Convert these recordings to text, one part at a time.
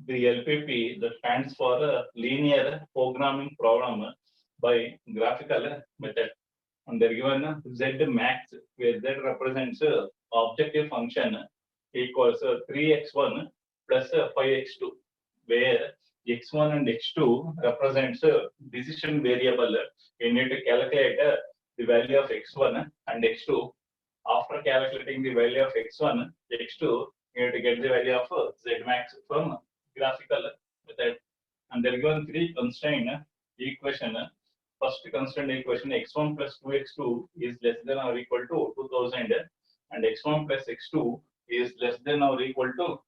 The LPP that stands for linear programming problem by graphical method. And they're given Z max, where Z represents objective function equals 3x1 plus 5x2, where x1 and x2 represents decision variable. You need to calculate the value of x1 and x2. After calculating the value of x1, x2, you need to get the value of Z max from graphical method. And they're given three constraint equation. First constraint equation x1 plus 2x2 is less than or equal to 2000, and x1 plus x2 is less than or equal to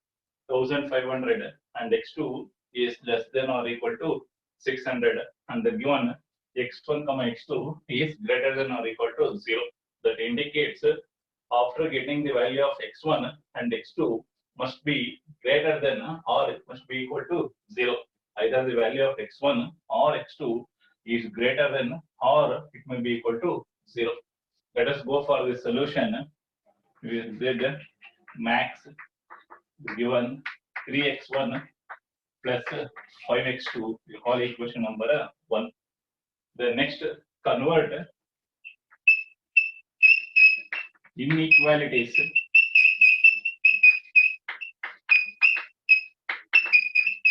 1500, and x2 is less than or equal to 600, and the given x1 comma x2 is greater than or equal to 0. That indicates after getting the value of x1 and x2 must be greater than or it must be equal to 0. Either the value of x1 or x2 is greater than or it may be equal to 0. Let us go for the solution. With Z max given 3x1 plus 5x2, we call equation number 1. The next, convert inequalities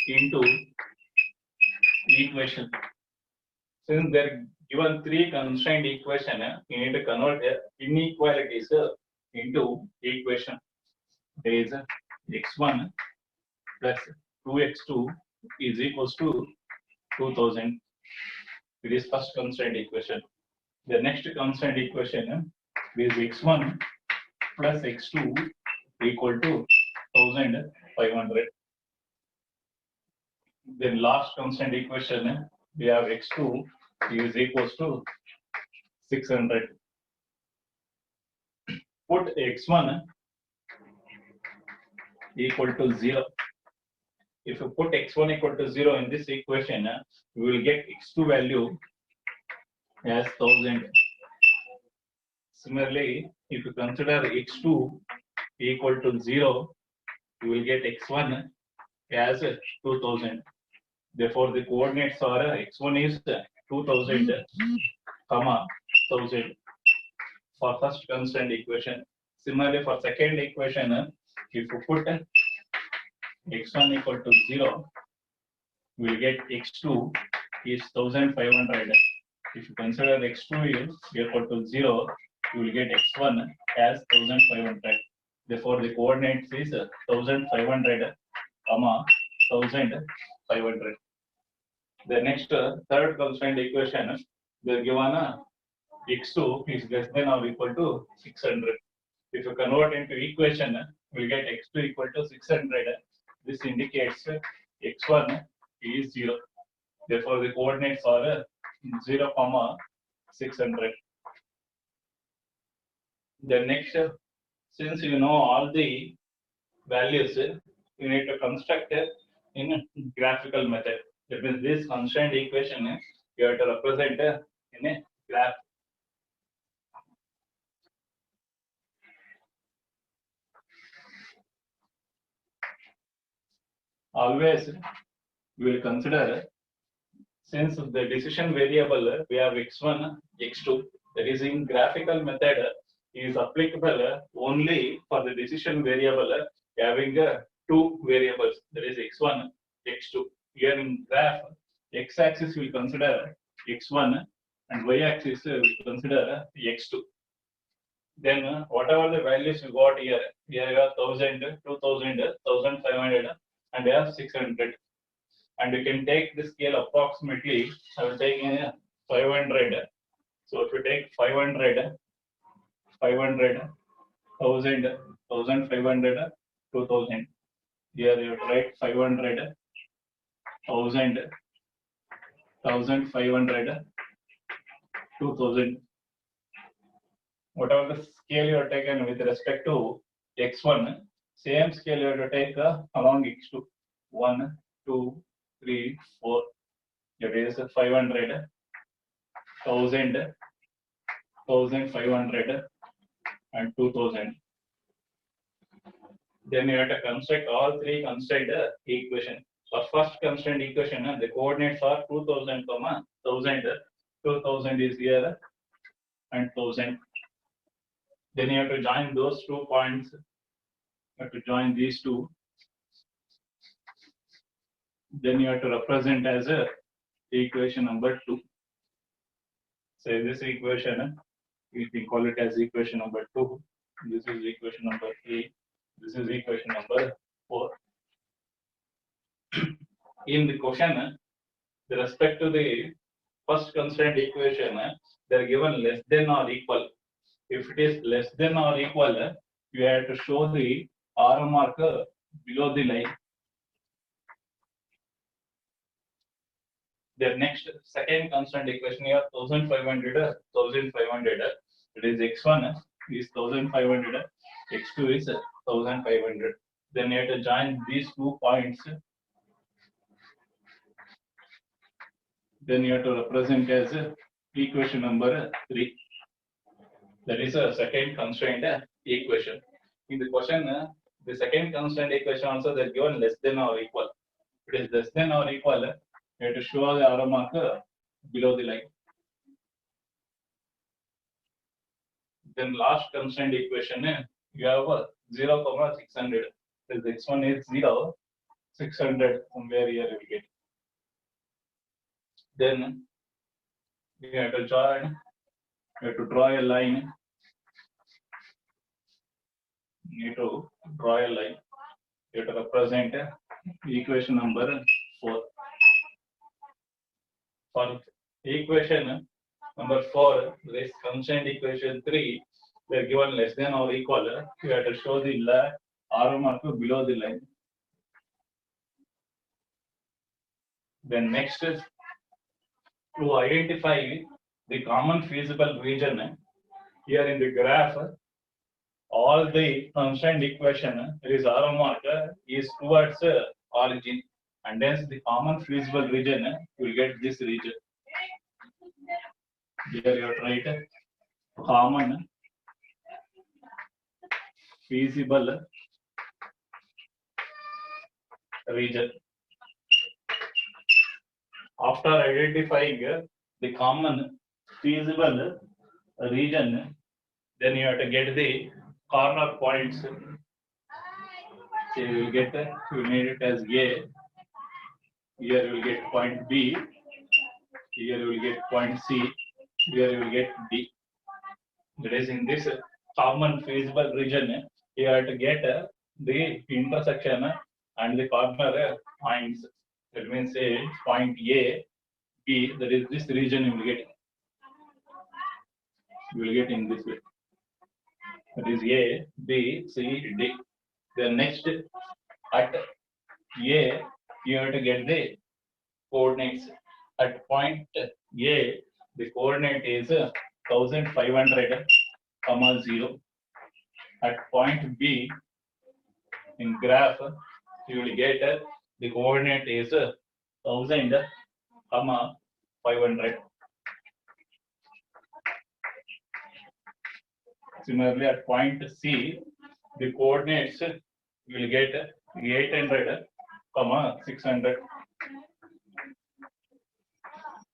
into equation. Since they're given three constraint equation, you need to convert inequalities into equation. There is x1 plus 2x2 is equals to 2000. It is first constraint equation. The next constraint equation is x1 plus x2 equal to 1500. Then last constraint equation, we have x2 is equals to 600. Put x1 equal to 0. If you put x1 equal to 0 in this equation, we will get x2 value as 1000. Similarly, if you consider x2 equal to 0, you will get x1 as 2000. Therefore, the coordinates are x1 is 2000, comma 1000 for first constraint equation. Similarly, for second equation, if you put x1 equal to 0, we will get x2 is 1500. If you consider x2 is equal to 0, you will get x1 as 1500. Therefore, the coordinates is 1500, comma 1500. The next third constraint equation, they are given x2 is less than or equal to 600. If you convert into equation, we will get x2 equal to 600. This indicates x1 is 0. Therefore, the coordinates are 0, comma 600. The next, since you know all the values, you need to construct in graphical method. That means this constraint equation you have to represent in a graph. Always we will consider, since the decision variable we have x1, x2, that is in graphical method is applicable only for the decision variable having two variables, that is x1, x2. Here in graph, x-axis will consider x1 and y-axis will consider x2. Then whatever the values you got here you have 1000, 2000, 1500, and you have 600. And you can take the scale approximately. I will take 500. So if you take 500, 500, 1000, 1500, 2000. Here you write 500, 1000, 1500, 2000. Whatever the scale you are taken with respect to x1, same scale you have to take along x2. 1, 2, 3, 4. That is 500, 1000, 1500, and 2000. Then you have to construct all three constraint equation. For first constraint equation, the coordinates are 2000, 1000. 2000 is here and 1000. Then you have to join those 2 points. You have to join these two. Then you have to represent as a equation number 2. Say this equation, we can call it as equation number 2. This is equation number 3. This is equation number 4. In the question, with respect to the first constraint equation, they are given less than or equal. If it is less than or equal, you have to show the arrow marker below the line. The next second constant equation here 1500, 1500. It is x1 is 1500, x2 is 1500. Then you have to join these 2 points. Then you have to represent as equation number 3. That is a second constraint equation. In the question, the second constraint equation also they are given less than or equal. If it is less than or equal, you have to show the arrow marker below the line. Then last constraint equation, you have 0, 600. This x1 is 0, 600 somewhere here you will get. Then you have to join. You have to draw a line. You need to draw a line. You have to represent equation number 4. For equation number 4, this constraint equation 3, they are given less than or equal. You have to show the arrow marker below the line. Then next is to identify the common feasible region. Here in the graph, all the constraint equation, there is arrow marker is towards origin, and hence the common feasible region, you will get this region. Here you have to write common feasible region. After identifying the common feasible region, then you have to get the corner points. So you will get, you need it as A. Here you will get point B. Here you will get point C. Here you will get D. That is in this common feasible region, you have to get the intersection and the corner points. That means say point A, B, that is this region you will get. You will get in this way. That is A, B, C, D. Then next at A, you have to get the coordinates. At point A, the coordinate is 1500, 0. At point B, in graph, you will get the coordinate is 1000, 500. Similarly, at point C, the coordinates you will get 800, 600.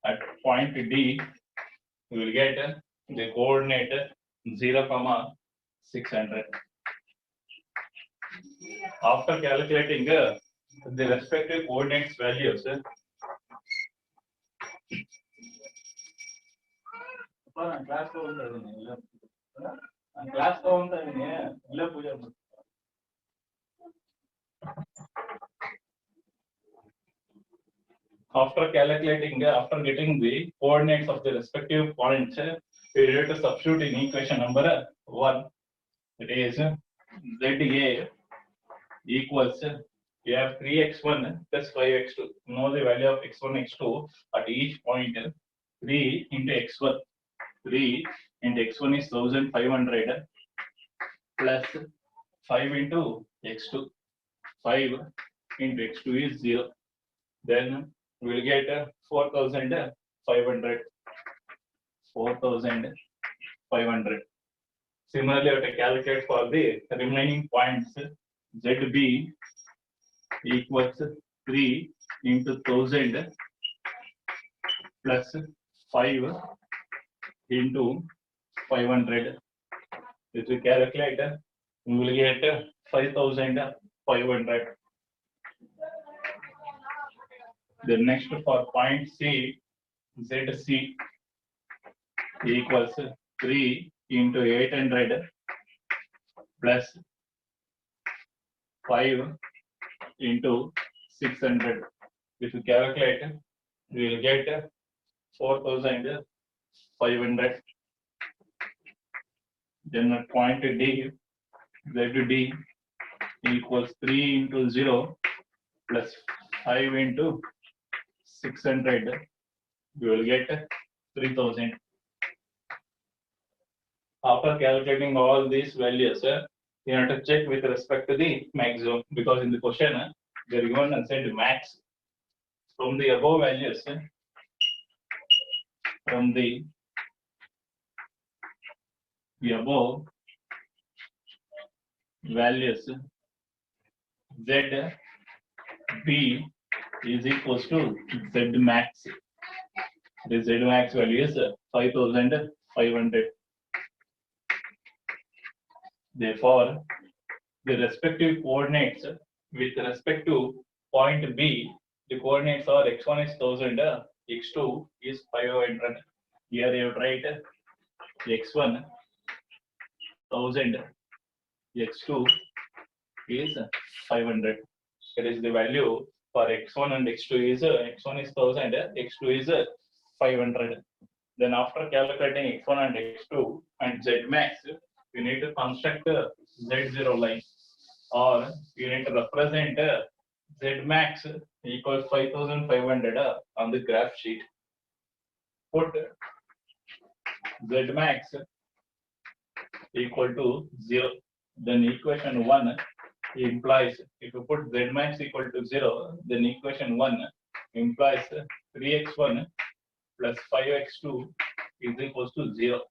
At point D, you will get the coordinate 0, 600. After calculating the respective coordinates values, after calculating, after getting the coordinates of the respective points, we have to substitute in equation number 1. That is ZA equals, we have 3x1 plus 5x2. Know the value of x1, x2 at each point. 3 into x1. 3 into x1 is 1500 plus 5 into x2. 5 into x2 is 0. Then we will get 4500. 4500. Similarly, we have to calculate for the remaining points. ZB equals 3 into 1000 plus 5 into 500. If we calculate, we will get 5,500. The next for point C, ZC equals 3 into 800 plus 5 into 600. If you calculate, we will get 4,500. Then at point D, ZD equals 3 into 0 plus 5 into 600. We will get 3,000. After calculating all these values, you have to check with respect to the maximum, because in the question they are given and said max. From the above values, from the above values, Z B is equals to Z max. The Z max value is 5,500. Therefore, the respective coordinates with respect to point B, the coordinates are x1 is 1000, x2 is 500. Here you write x1 1000, x2 is 500. That is the value for x1 and x2 is x1 is 1000, x2 is 500. Then after calculating x1 and x2 and Z max, you need to construct a Z0 line, or you need to represent Z max equals 5,500 on the graph sheet. Put Z max equal to 0. Then equation 1 implies, if you put Z max equal to 0, then equation 1 implies 3x1 plus 5x2 is equals to 0.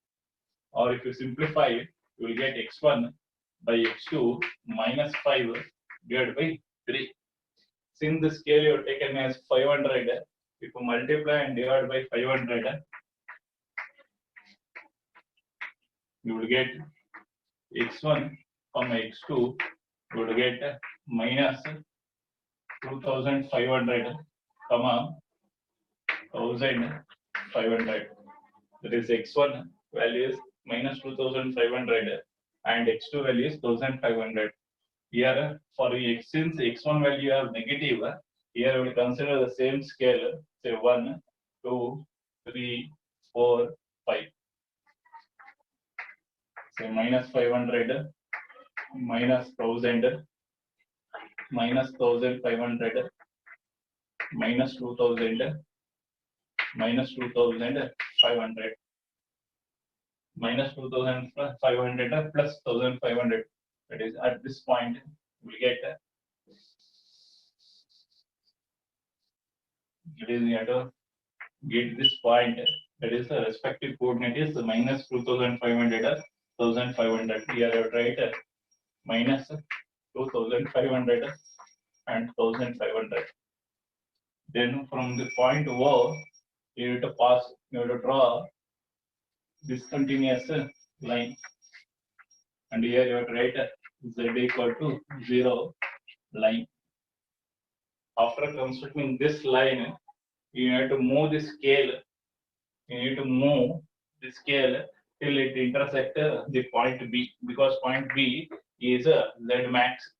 Or if you simplify it, you will get x1 by x2 minus 5 divided by 3. Since the scale you have taken as 500, if you multiply and divide by 500, you will get x1 comma x2, you will get minus 2,500 comma 1,500. That is x1 value is minus 2,500 and x2 value is 1,500. Here for x, since x1 value are negative, here we will consider the same scale, say 1, 2, 3, 4, 5. Say minus 500, minus 1,000, minus 1,500, minus 2,000, minus 2,500. Minus 2,500 plus 1,500. That is, at this point we get you have to get this point. That is the respective coordinate is minus 2,500, 1,500. Here I write minus 2,500 and 1,500. Then from the point O, you have to pass. You have to draw discontinuous line, and here you have to write Z equal to 0 line. After constructing this line, you have to move the scale. You need to move the scale till it intersects the point B, because point B is a Z max.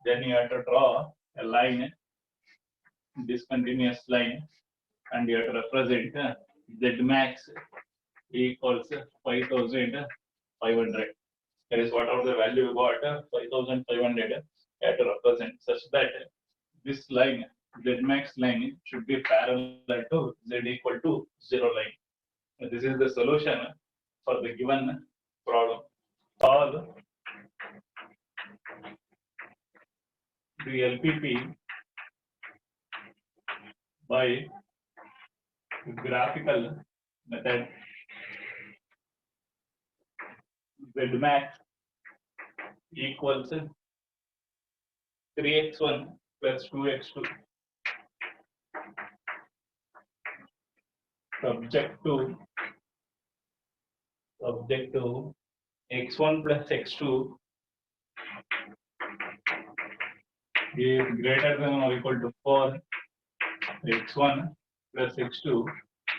Then you have to draw a line, discontinuous line, and you have to represent Z max equals 5,500. That is whatever the value you got, 5,500, you have to represent such that this line, Z max line, should be parallel to Z equal to 0 line. And this is the solution for the given problem. Solve the LPP by graphical method. Z max equals 3x1 plus 2x2 subject to x1 plus x2 is greater than or equal to 4, x1 plus x2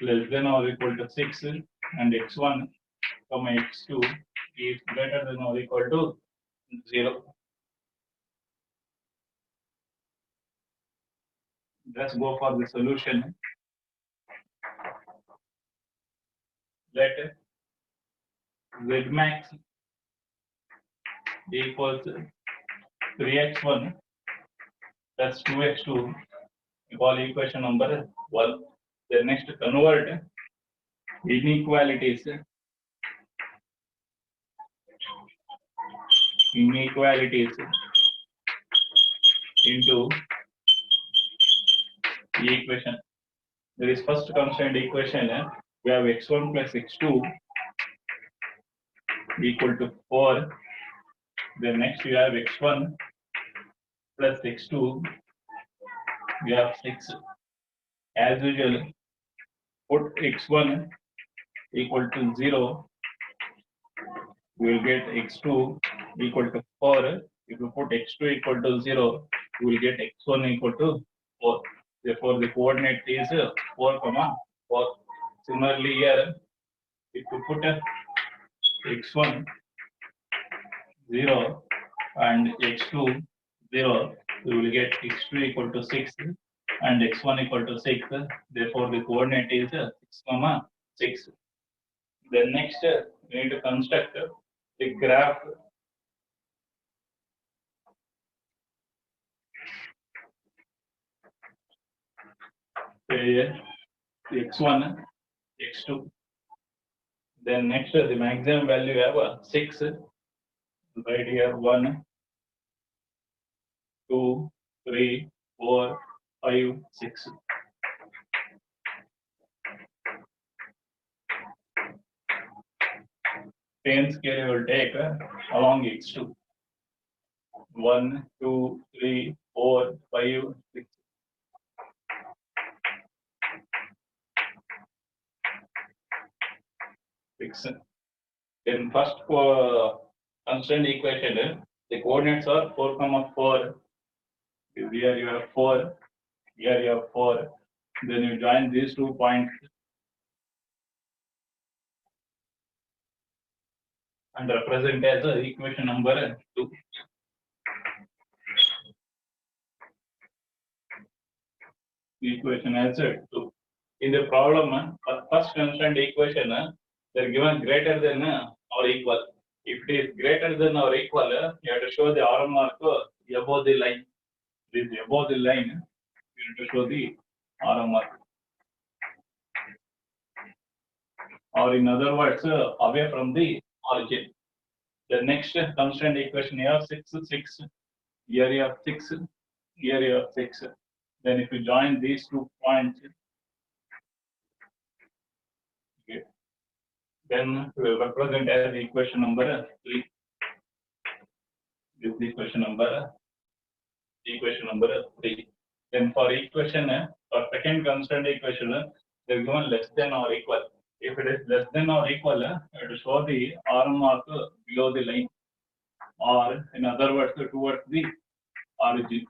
less than or equal to 6, and x1 comma x2 is greater than or equal to 0. Let's go for the solution. Let z max equals 3x1 plus 2x2 equal equation number 1. Then next convert inequalities into equation. There is first constant equation. We have x1 plus x2 equal to 4. Then next we have x1 plus x2, we have 6. As usual, put x1 equal to 0, we will get x2 equal to 4. If you put x2 equal to 0, we will get x1 equal to 4. Therefore, the coordinate is 4, 4. Similarly, here, if you put x1 0 and x2 0, we will get x2 equal to 6 and x1 equal to 6. Therefore, the coordinate is 6, 6. Then next, we need to construct the graph x1, x2. Then next, the maximum value we have 6. Right here 1, 2, 3, 4, 5, 6. Ten scale you will take along x2. 1, 2, 3, 4, 5, 6. Then first constant equation, the coordinates are 4, 4. Here you have 4, here you have 4. Then you join these 2 points and represent as equation number 2. Equation as 2. In the problem, first constant equation, they are given greater than or equal. If it is greater than or equal, you have to show the arrow mark above the line. This is above the line, you need to show the arrow mark. Or in other words, away from the origin. The next constant equation, you have 6, 6. Here you have 6, here you have 6. Then if you join these 2 points, okay, then we will represent as equation number 3. This is equation number 3. Then for equation, for second constant equation, they are given less than or equal. If it is less than or equal, you have to show the arrow mark below the line, or in other words, towards the origin.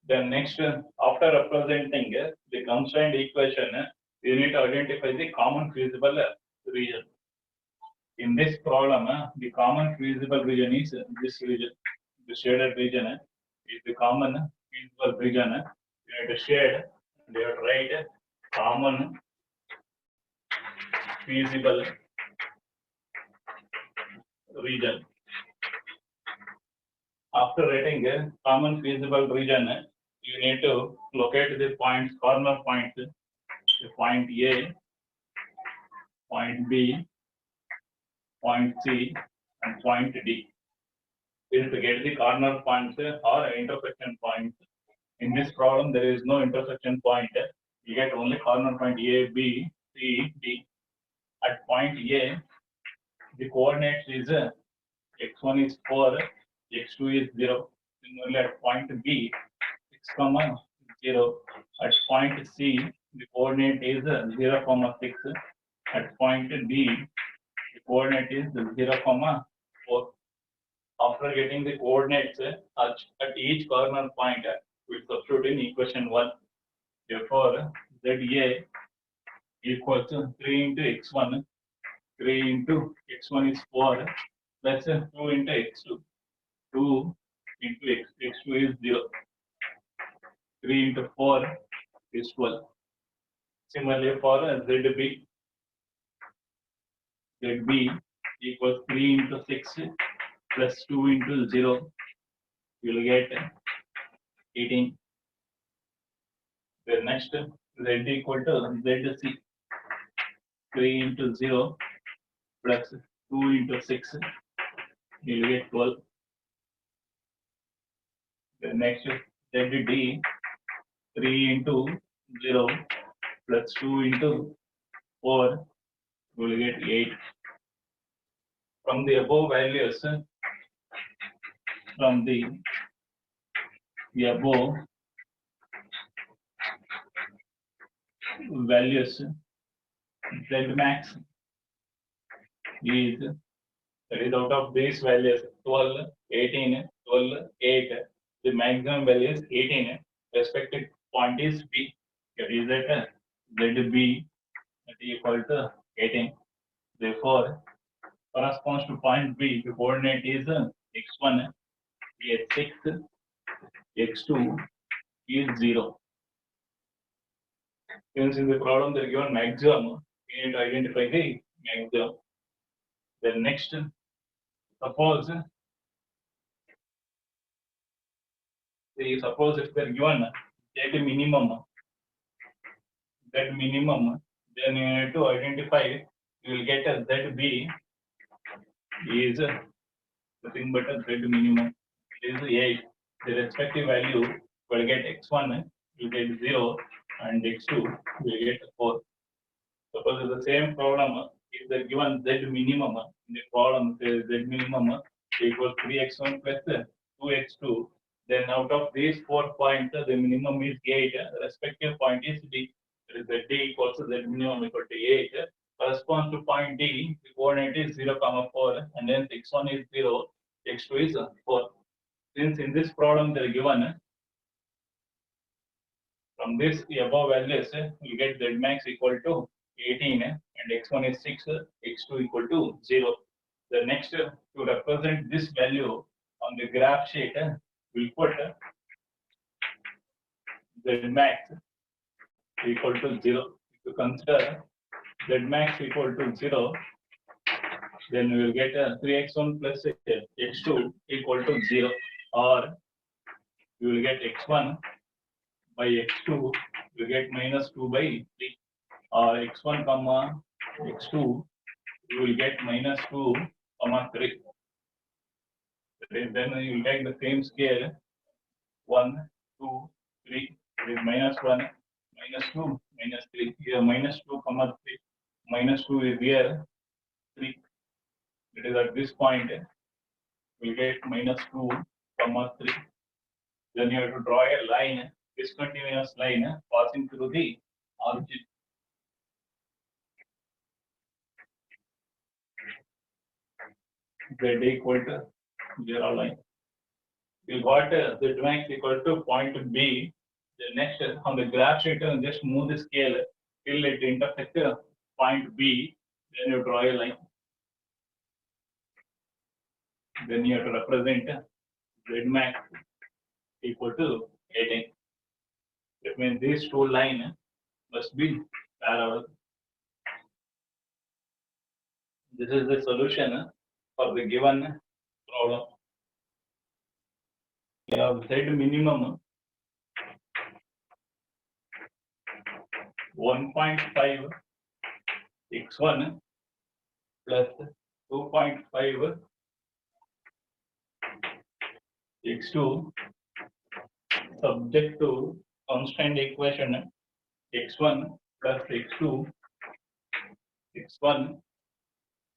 Then next, after representing the constant equation, you need to identify the common feasible region. In this problem, the common feasible region is this region. The shaded region is the common feasible region. You have to shade, you have to write common feasible region. After writing a common feasible region, you need to locate the points, corner points, the point A, point B, point C, and point D. You need to get the corner points or intersection points. In this problem, there is no intersection point. You get only corner point A, B, C, D. At point A, the coordinates is x1 is 4, x2 is 0. Similarly, at point B, 6, 0, 0. At point C, the coordinate is 0, 6. At point D, the coordinate is 0, 4. After getting the coordinates at each corner point, we substitute in equation 1. Therefore, ZA equals to 3 into x1. 3 into x1 is 4 plus 2 into x2. 2 into x2 is 0. 3 into 4 is 12. Similarly, for ZB equals 3 into 6 plus 2 into 0. You will get 18. The next Z equal to ZC. 3 into 0 plus 2 into 6. You will get 12. The next ZD. 3 into 0 plus 2 into 4. You will get 8. From the above values, Z max is, that is out of these values 12, 18, 12, 8. The maximum value is 18. Respective point is B. That is that ZB that is equal to 18. Therefore, corresponds to point B. The coordinate is x1 is 6, x2 is 0. Since in the problem they are given maximum, we need to identify the maximum. Then next, suppose if they are given Z minimum, then you need to identify. You will get a ZB is nothing but a Z minimum. It is 8. The respective value will get x1 will get 0 and x2 will get 4. Suppose it's the same problem. If they are given Z minimum in the problem, Z minimum equals 3x1 plus 2x2. Then out of these 4 points, the minimum is 8. The respective point is D. That is Z equals to Z minimum equal to 8. Corresponds to point D. The coordinate is 0, 4, and then x1 is 0, x2 is 4. Since in this problem they are given from this above values, you get Z max equal to 18 and x1 is 6, x2 equal to 0. The next, to represent this value on the graph sheet, we'll put Z max equal to 0. If you consider Z max equal to 0, then we will get 3x1 plus x2 equal to 0, or you will get x1 by x2, you get minus 2 by 3, or x1 comma x2, you will get minus 2 comma 3. Then you will take the same scale 1, 2, 3. It is minus 1, minus 2, minus 3. Here minus 2 comma 3. Minus 2 is here 3. It is at this point we will get minus 2 comma 3. Then you have to draw a line, discontinuous line passing through the origin. Z equal to 0 line. We got Z max equal to point B. The next on the graph sheet, just move the scale till it intersects point B. Then you draw a line. Then you have to represent Z max equal to 18. That means these two lines must be parallel. This is the solution for the given problem. We have Z minimum 1.5 x1 plus 2.5 x2 subject to constant equation x1 plus x2, x1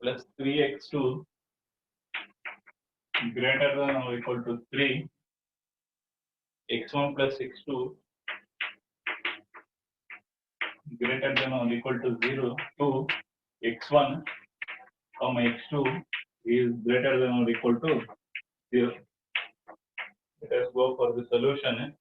plus 3x2 greater than or equal to 3, x1 plus x2 greater than or equal to 0 to x1 comma x2 is greater than or equal to 0. Let us go for the solution.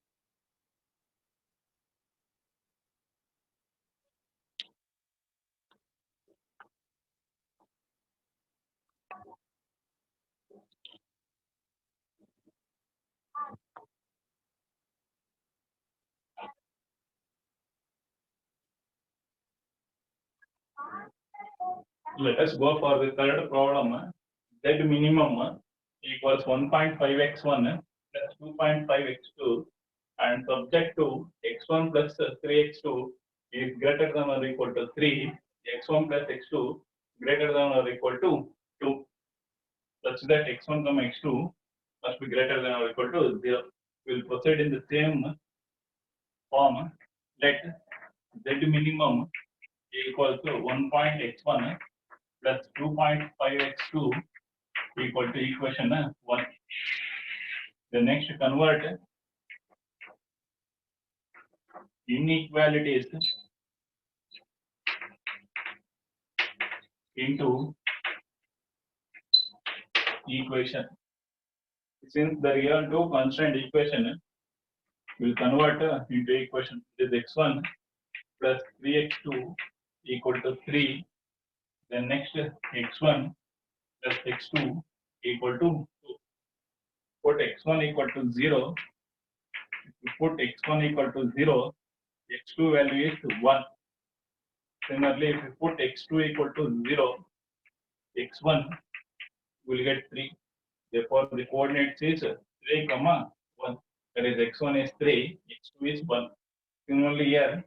Let us go for the third problem. Z minimum equals 1.5x1 plus 2.5x2 and subject to x1 plus 3x2 is greater than or equal to 3, x1 plus x2 greater than or equal to 2, such that x1 comma x2 must be greater than or equal to 0. We will proceed in the same form. Let Z minimum equal to 1.x1 plus 2.5x2 equal to equation 1. The next convert inequalities into equation. Since the real two constant equation will convert into equation. This x1 plus 3x2 equal to 3. Then next x1 plus x2 equal to 2. Put x1 equal to 0. If you put x1 equal to 0, x2 value is 1. Similarly, if you put x2 equal to 0, x1 will get 3. Therefore, the coordinates is 3, 1. That is x1 is 3, x2 is 1. Similarly, here,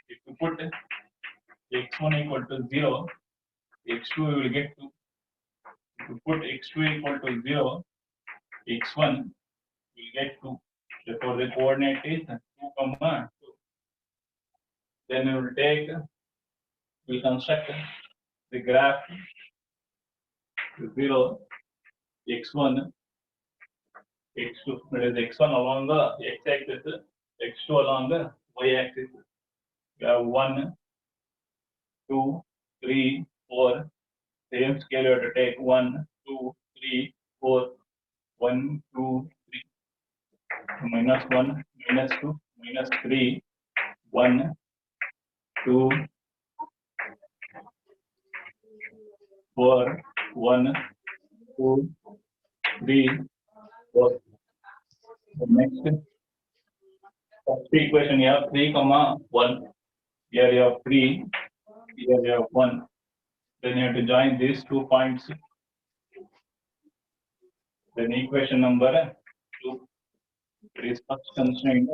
if you put x1 equal to 0, x2 will get 2. If you put x2 equal to 0, x1 will get 2. Therefore, the coordinate is 2, 2. Then we will construct the graph 0, x1, x2. That is x1 along the x-axis, x2 along the y-axis. We have 1, 2, 3, 4. Same scale you have to take 1, 2, 3, 4. 1, 2, 3. Minus 1, minus 2, minus 3. 1, 2, 4. 1, 2, 3, 4. The next first equation, you have 3, 1. Here you have 3. Here you have 1. Then you have to join these 2 points. Then equation number 2. It is first constraint.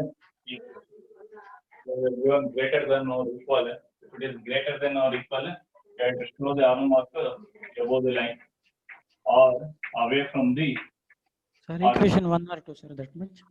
Greater than or equal. If it is greater than or equal, you have to show the arrow marker above the line or away from the. Sir, equation 1 or 2, sir, that much.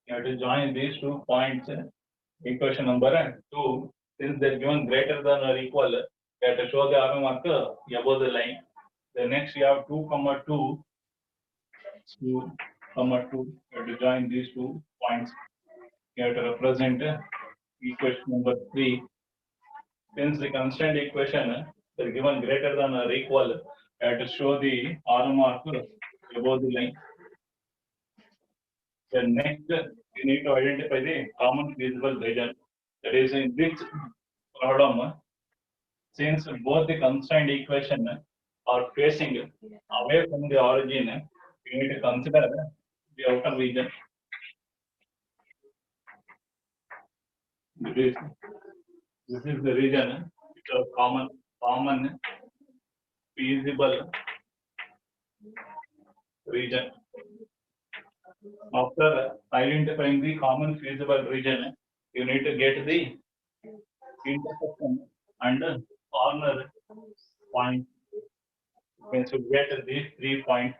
You have to join these 2 points. Equation number 2. Since they are given greater than or equal, you have to show the arrow marker above the line. The next you have 2, 2. 2, 2. You have to join these 2 points. You have to represent equation number 3. Since the constant equation is given greater than or equal, you have to show the arrow marker above the line. Then next, you need to identify the common feasible region. That is, in this problem, since both the constraint equation are facing away from the origin, you need to consider the outer region. This is the region which are common feasible region. After identifying the common feasible region, you need to get the intersection and corner point. When you get these 3 points,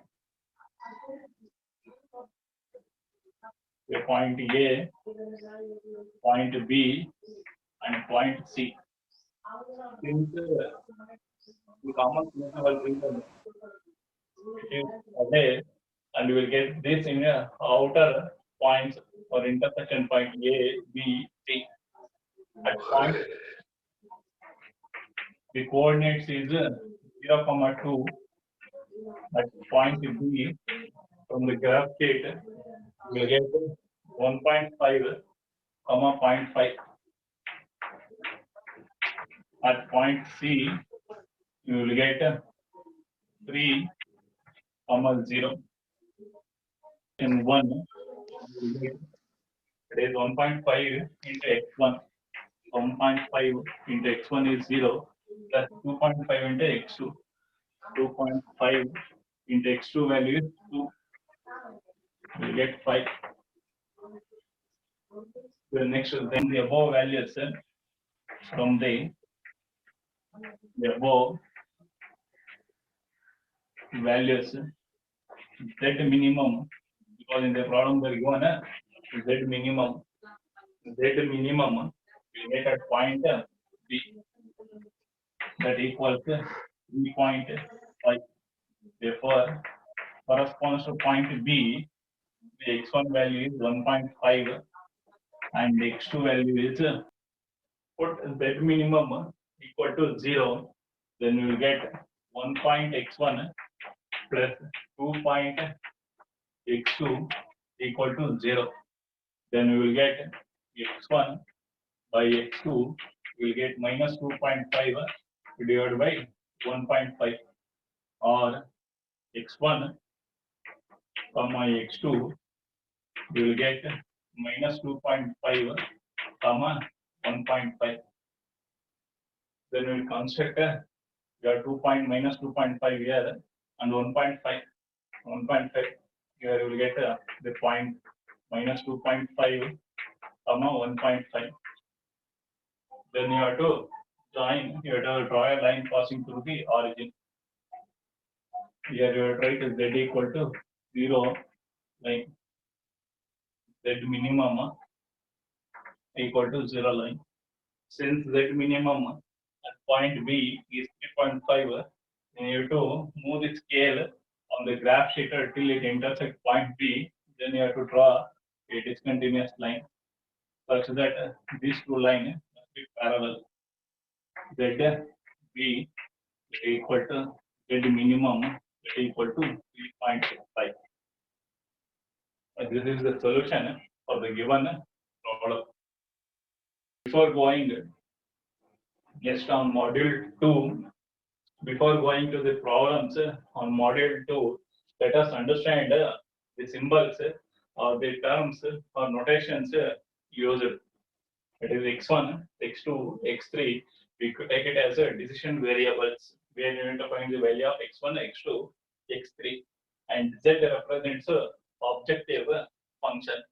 a point A, point B, and point C. Since the common principal reason it is there, and we will get this in a outer points or intersection point A, B, C. At point, the coordinates is 0, 2. At point B, from the graph sheet, we will get 1.5, 0.5. At point C, you will get 3, 0. In 1, you will get, it is 1.5 into x1. 1.5 into x1 is 0 plus 2.5 into x2. 2.5 into x2 value is 2. We get 5. The next, then the above values from the above values z minimum, because in the problem they are given z minimum we get at point B, that equals 3.5. Therefore, corresponds to point B, the x1 value is 1.5 and the x2 value is put z minimum equal to 0, then we will get 1.x1 plus 2.x2 equal to 0. Then we will get x1 by x2, we will get minus 2.5 divided by 1.5, or x1 comma x2, we will get minus 2.5 comma 1.5. Then we will construct we have 2.5 here and 1.5. 1.5 here you will get the point minus 2.5 comma 1.5. Then you have to join, you have to draw a line passing through the origin. Here you have to write z equal to 0, line z minimum equal to 0 line. Since z minimum at point B is 3.5, then you have to move the scale on the graph sheet till it intersects point B. Then you have to draw a discontinuous line such that these two lines must be parallel. Z B equal to z minimum equal to 3.65. This is the solution for the given problem. Before going next on module 2, before going to the problems on module 2, let us understand the symbols or the terms or notations used. It is x1, x2, x3. We could take it as a decision variables. We are going to find the value of x1, x2, x3, and z represents objective function,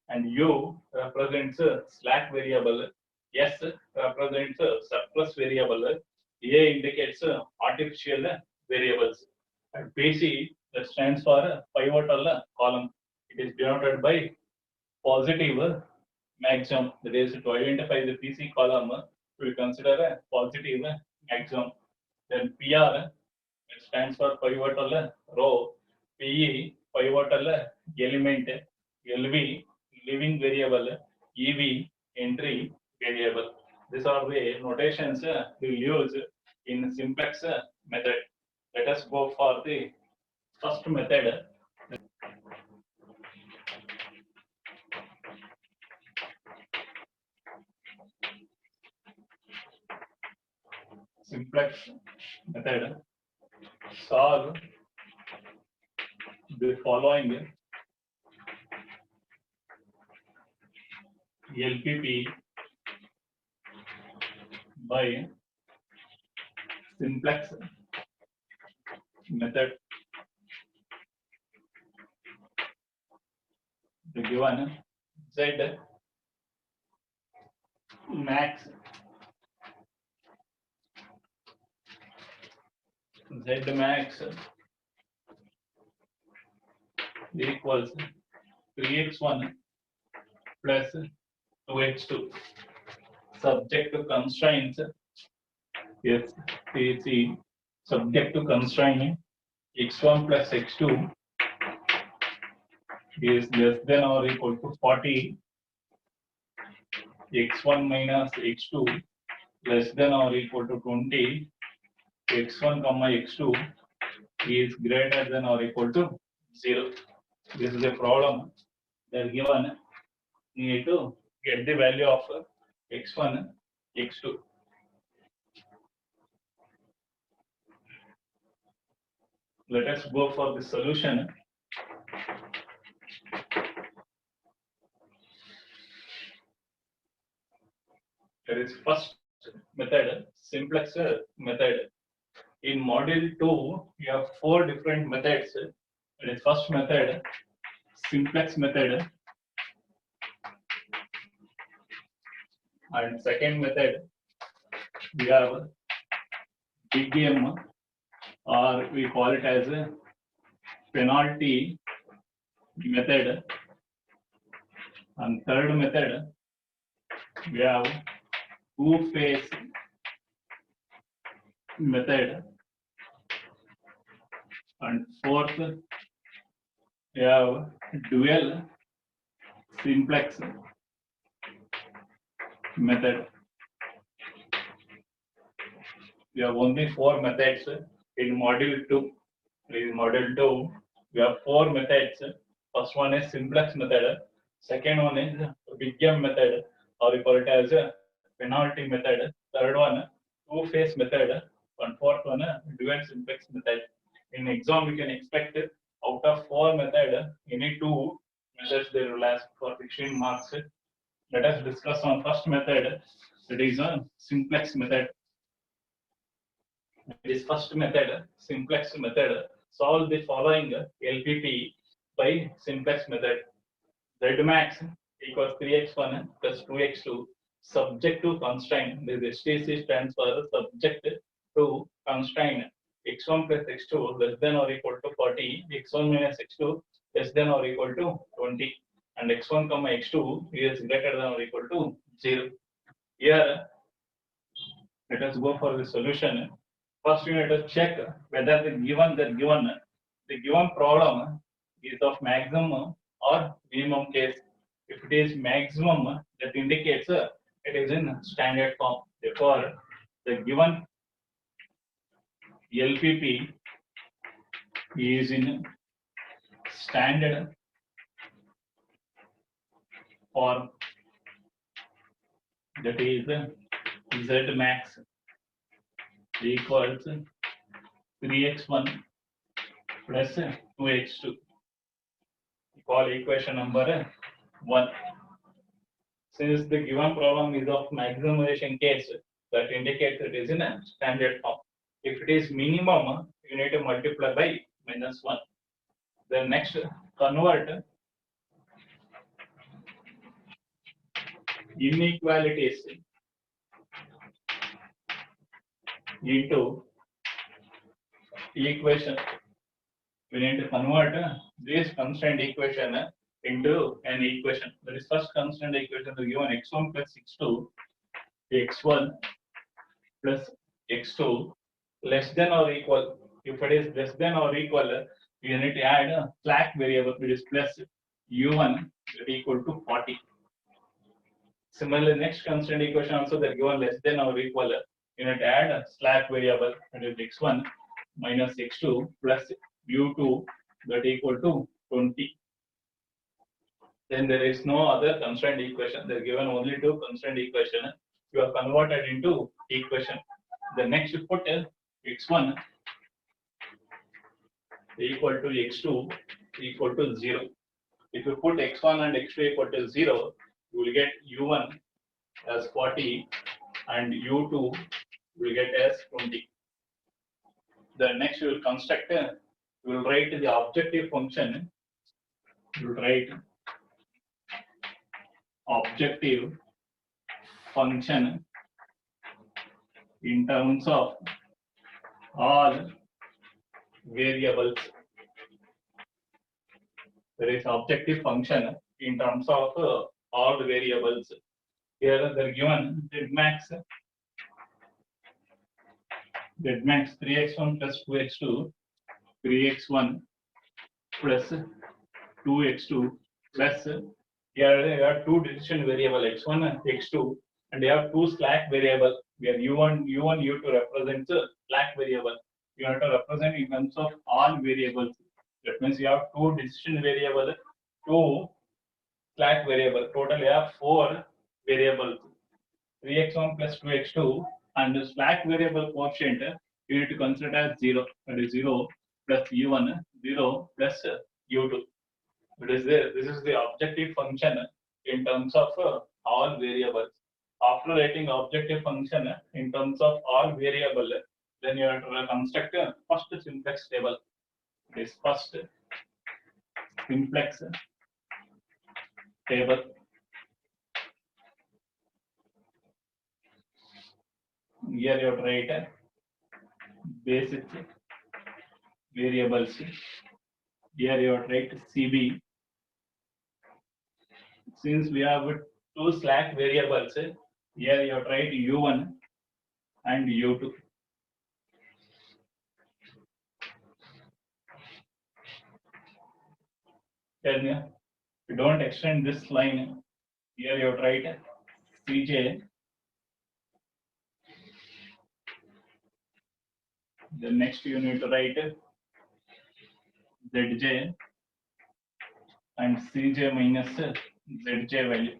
and u represents slack variable, s represents surplus variable, a indicates artificial variables, and pc that stands for pivotal column. It is denoted by positive maximum. That is, to identify the PC column, we will consider a positive maximum. Then PR, it stands for pivotal row. PE, pivotal element. LV, living variable. EV, entry variable. These are the notations we will use in simplex method. Let us go for the first method. Simplex method. Solve the following LPP by simplex method. The given Z max, Z max equals 3x1 plus 2x2 subject to constraints yes is subject to constraint x1 plus x2 is less than or equal to 40 x1 minus x2 less than or equal to 20 x1 comma x2 is greater than or equal to 0. This is a problem that given you need to get the value of x1 x2. Let us go for the solution. There is first method, simplex method. In module 2, you have 4 different methods. There is first method, simplex method, and second method, we have big M, or we call it as a penalty method, and third method, we have two-phase method, and fourth, we have dual simplex method. We have only 4 methods in module 2. In module 2, we have 4 methods. First one is simplex method. Second one is big M method, or we call it as a penalty method. Third one, two-phase method. And fourth one, dual simplex method. In exam, we can expect out of 4 methods, any 2 methods they will ask for 16 marks. Let us discuss on first method. That is a simplex method. This first method, simplex method, solve the following LPP by simplex method. Z max equals 3x1 plus 2x2 subject to constraint. This STC stands for subject to constraint. x1 plus x2 less than or equal to 40, x1 minus x2 less than or equal to 20, and x1 comma x2 is greater than or equal to 0. Here, let us go for the solution. First, you need to check whether the given problem is of maximum or minimum case. If it is maximum, that indicates it is in standard form. Therefore, the given LPP is in standard form. That is Z max equals 3x1 plus 2x2. Call equation number 1. Since the given problem is of maximization case, that indicates it is in a standard form. If it is minimum, you need to multiply by -1. Then next, convert inequalities into equation. We need to convert this constraint equation into an equation. That is first constraint equation is given x1 plus x2, x1 plus x2 less than or equal. If it is less than or equal, you need to add a slack variable, which is plus u1 that equal to 40. Similarly, next constraint equation also that given less than or equal, you need to add a slack variable, that is x1 minus x2 plus u2 that equal to 20. Then there is no other constraint equation. They are given only 2 constraint equation. You are converted into equation. The next you put x1 equal to x2 equal to 0. If you put x1 and x2 equal to 0, you will get u1 as 40 and u2 will get as 20. The next you will construct, you will write the objective function. You will write objective function in terms of all variables. There is objective function in terms of all the variables. Here they're given z max 3x1 plus 2x2, 3x1 plus 2x2 plus here you have two decision variable x1 and x2, and you have two slack variable where u1, u2 represents a slack variable. You have to represent in terms of all variables. That means you have two decision variable, two slack variable. Total you have four variables. 3x1 plus 2x2, and the slack variable quotient you need to consider as 0. That is 0 plus u1, 0 plus u2. This is the objective function in terms of all variables. After writing objective function in terms of all variable, then you have to construct a first simplex table. This first simplex table. Here you have to write basic variables. Here you have to write CB. Since we have two slack variables, here you have to write U1 and U2. Then you don't extend this line. Here you have to write CJ. Then next you need to write ZJ and CJ minus ZJ value.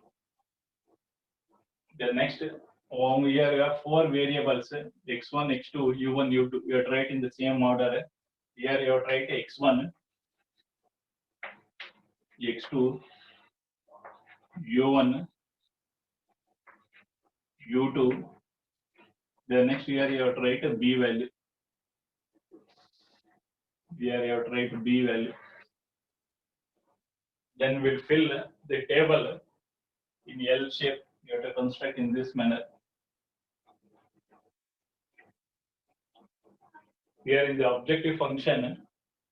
The next here you have four variables x1, x2, u1, u2. You have to write in the same order. Here you have to write x1, x2, u1, u2. The next here you have to write a b value. Here you have to write b value. Then we'll fill the table in L shape. You have to construct in this manner. Here in the objective function,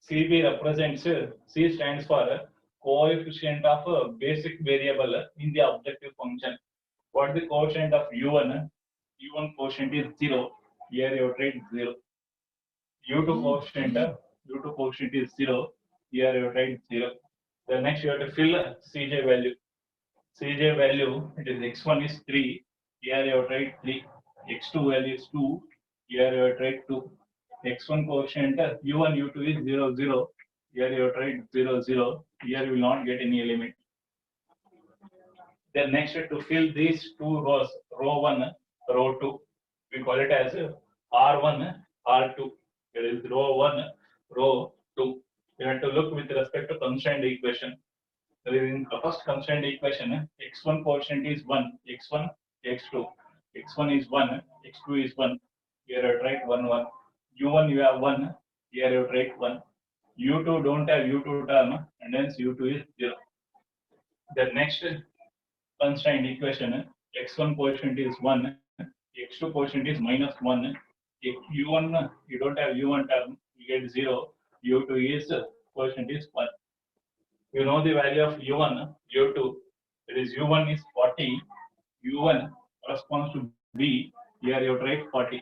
CB represents, C stands for coefficient of a basic variable in the objective function. What is the coefficient of U1? U1 coefficient is 0. Here you have to write 0. U2 coefficient is 0. Here you have to write 0. The next you have to fill CJ value. CJ value, it is x1 is 3. Here you have to write 3. X2 value is 2. Here you have to write 2. X1 coefficient U1, U2 is 0, 0. Here you have to write 0, 0. Here you will not get any element. Then next to fill these two rows, row 1, row 2, we call it as R1, R2. It is row 1, row 2. You have to look with respect to constraint equation. In the first constraint equation, x1 coefficient is 1, x1, x2. x1 is 1, x2 is 1. Here you write 1, 1. U1 you have 1, here you write 1. U2 don't have U2 term, and hence U2 is 0. The next constraint equation, x1 coefficient is 1, x2 coefficient is minus 1. If U1, you don't have U1 term, you get 0. U2 is coefficient is 1. You know the value of U1, U2. It is U1 is 40. U1 corresponds to B. Here you write 40.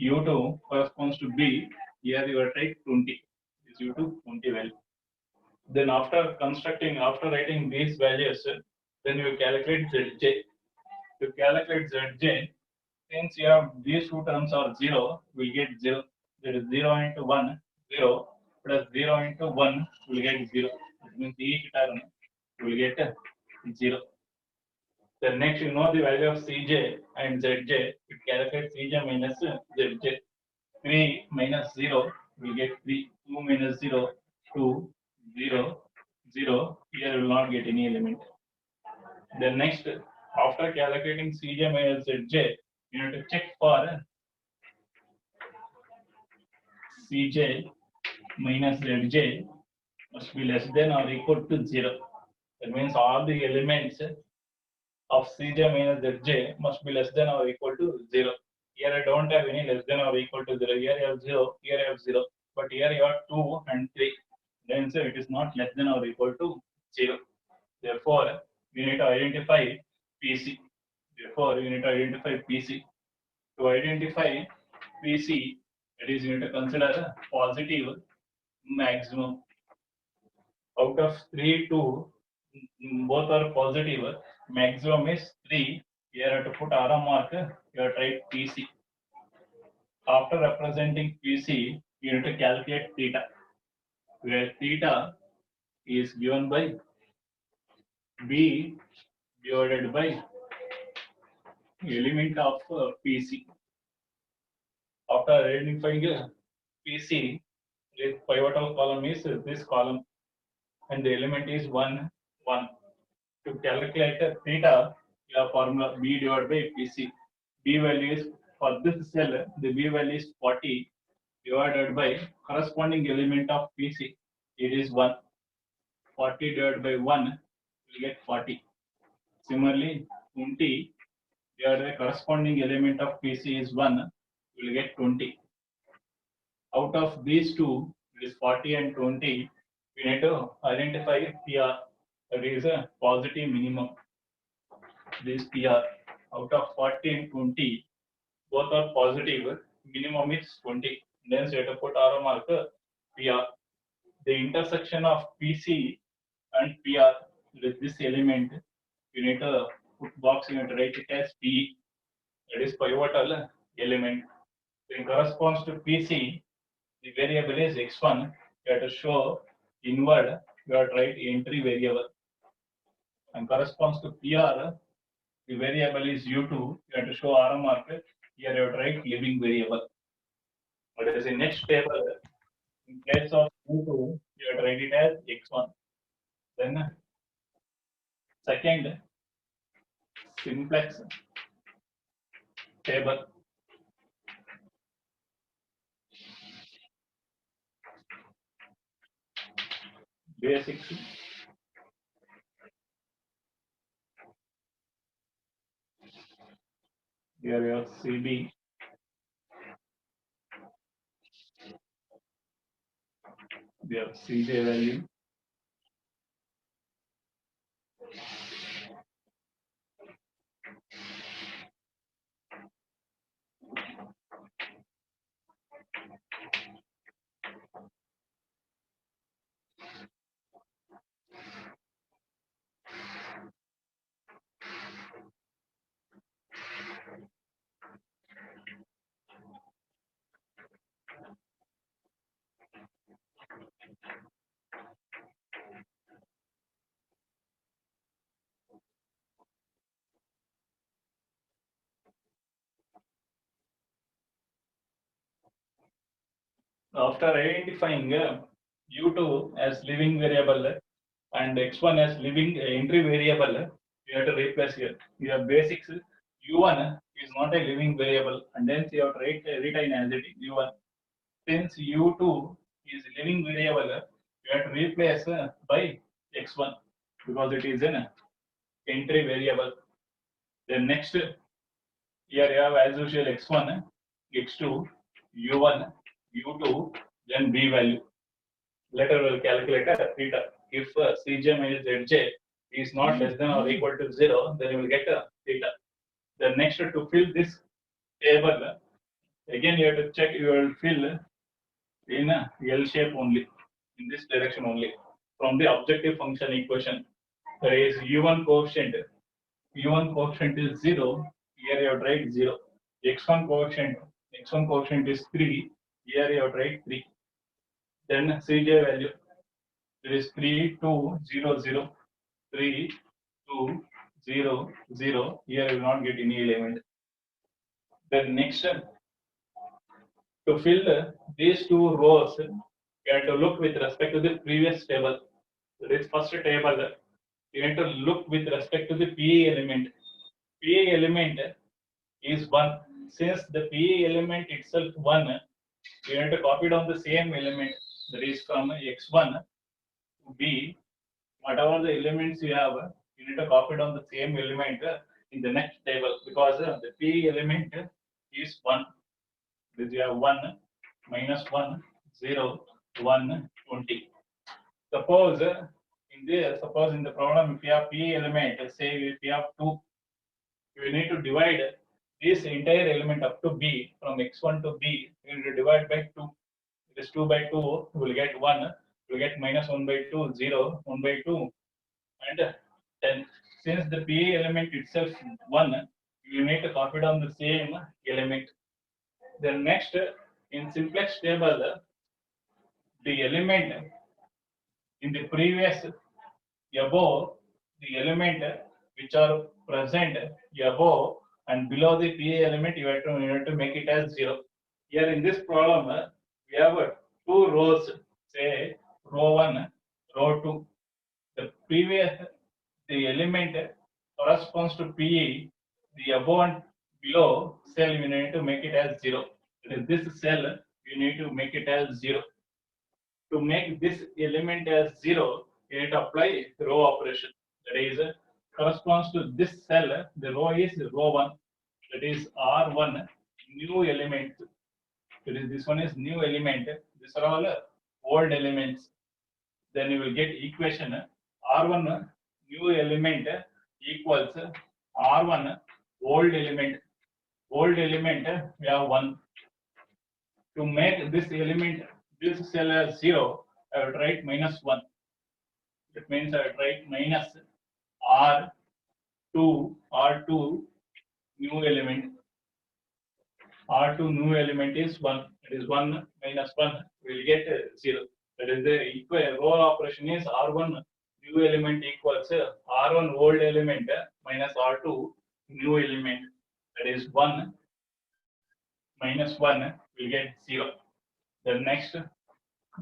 U2 corresponds to B. Here you write 20. Is U2 20 value. Then after writing these values, then you calculate Zj. To calculate Zj, since you have these two terms are 0, we get 0. That is 0 into 1, 0 plus 0 into 1 will get 0. That means each term will get 0. Then next you know the value of Cj and Zj. You calculate Cj minus Zj. 3 minus 0 will get 3. 2 minus 0, 2, 0, 0. Here will not get any element. Then next, after calculating Cj minus Zj, you have to check for Cj minus Zj must be less than or equal to 0. That means all the elements of Cj minus Zj must be less than or equal to 0. Here I don't have any less than or equal to 0. Here I have 0, here I have 0. But here you have 2 and 3. Then it is not less than or equal to 0. Therefore, we need to identify PC. Therefore, you need to identify PC. To identify PC, it is you need to consider a positive maximum. Out of 3, 2, both are positive. Maximum is 3. You have to put arrow mark. You have to write PC. After representing PC, you need to calculate theta, where theta is given by B divided by element of PC. After identifying PC, the pivotal column is this column, and the element is 1, 1. To calculate theta, you have formula B divided by PC. B value is, for this cell, the B value is 40 divided by corresponding element of PC. It is 1. 40 divided by 1 will get 40. Similarly, 20 divided by corresponding element of PC is 1 will get 20. Out of these two, it is 40 and 20, we need to identify PR, that is a positive minimum. This PR, out of 40 and 20, both are positive, minimum is 20. Then you have to put arrow marker PR. The intersection of PC and PR with this element, you need to put box, you need to write it as P. That is pivotal element. When corresponds to PC, the variable is x1. You have to show inward, you have to write entry variable. And corresponds to PR, the variable is u2. You have to show arrow marker. Here you have to write living variable. But as in next table, in place of u2, you have to write it as x1. Then second simplex table. Basics. Here you have CB. We have CJ value. After identifying u2 as living variable and x1 as living entry variable, you have to replace here. You have basics. U1 is not a living variable, and then you have to retain as it is U1. Since U2 is living variable, you have to replace by x1 because it is an entry variable. Then next, here you have as usual x1, x2, U1, U2, then B value. Later we'll calculate theta. If Cj minus Zj is not less than or equal to 0, then you will get theta. Then next, to fill this table, again you have to check, you will fill in a L shape only, in this direction only, from the objective function equation. There is U1 coefficient. U1 coefficient is 0. Here you have to write 0. X1 coefficient is 3. Here you have to write 3. Then Cj value, there is 3, 2, 0, 0, 3, 2, 0, 0. Here you will not get any element. Then next, to fill these two rows, you have to look with respect to the previous table. This first table, you have to look with respect to the PA element. PA element is 1. Since the PA element itself 1, you have to copy down the same element, that is from x1 to B. Whatever the elements you have, you need to copy down the same element in the next table, because the P element is 1. This you have 1, minus 1, 0, 1, 20. Suppose in in this, suppose in the problem, if you have P element, say if you have 2, you need to divide this entire element up to B from x1 to B, you need to divide by 2. It is 2 by 2, you will get 1, you will get minus 1 by 2, 0, 1 by 2, and then since the P element itself 1, you need to copy down the same element. Then next, in simplex table, the element in the previous above, the element which are present above and below the P element, you have to make it as 0. Here in this problem, we have 2 rows, say row 1, row 2. The previous, the element corresponds to PE, the above and below cell, you need to make it as 0. That is, this cell, you need to make it as 0. To make this element as 0, you need to apply row operation. That is, corresponds to this cell, the row is row 1. That is R1, new element. That is, this one is new element. These are all old elements. Then you will get equation R1 new element equals R1 old element. Old element, we have 1. To make this element, this cell as 0, I will write minus 1. That means I will write minus R2 new element. R2 new element is 1. It is 1 minus 1. We will get 0. That is the equal row operation is R1 new element equals R1 old element minus R2 new element. That is 1 minus 1 will get 0. The next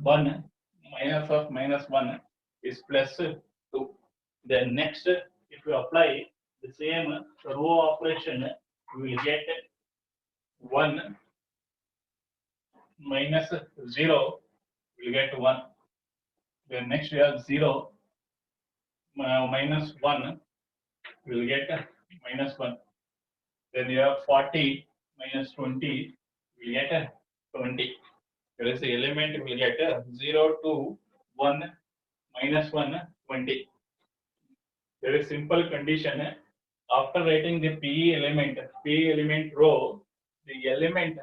1 minus of minus 1 is plus 2. Then next, if you apply the same row operation, you will get 1 minus 0 will get 1. Then next you have 0 minus 1 will get minus 1. Then you have 40 minus 20 will get 20. There is the element will get 0 to 1 minus 1 20. There is simple condition. After writing the P element row, the element,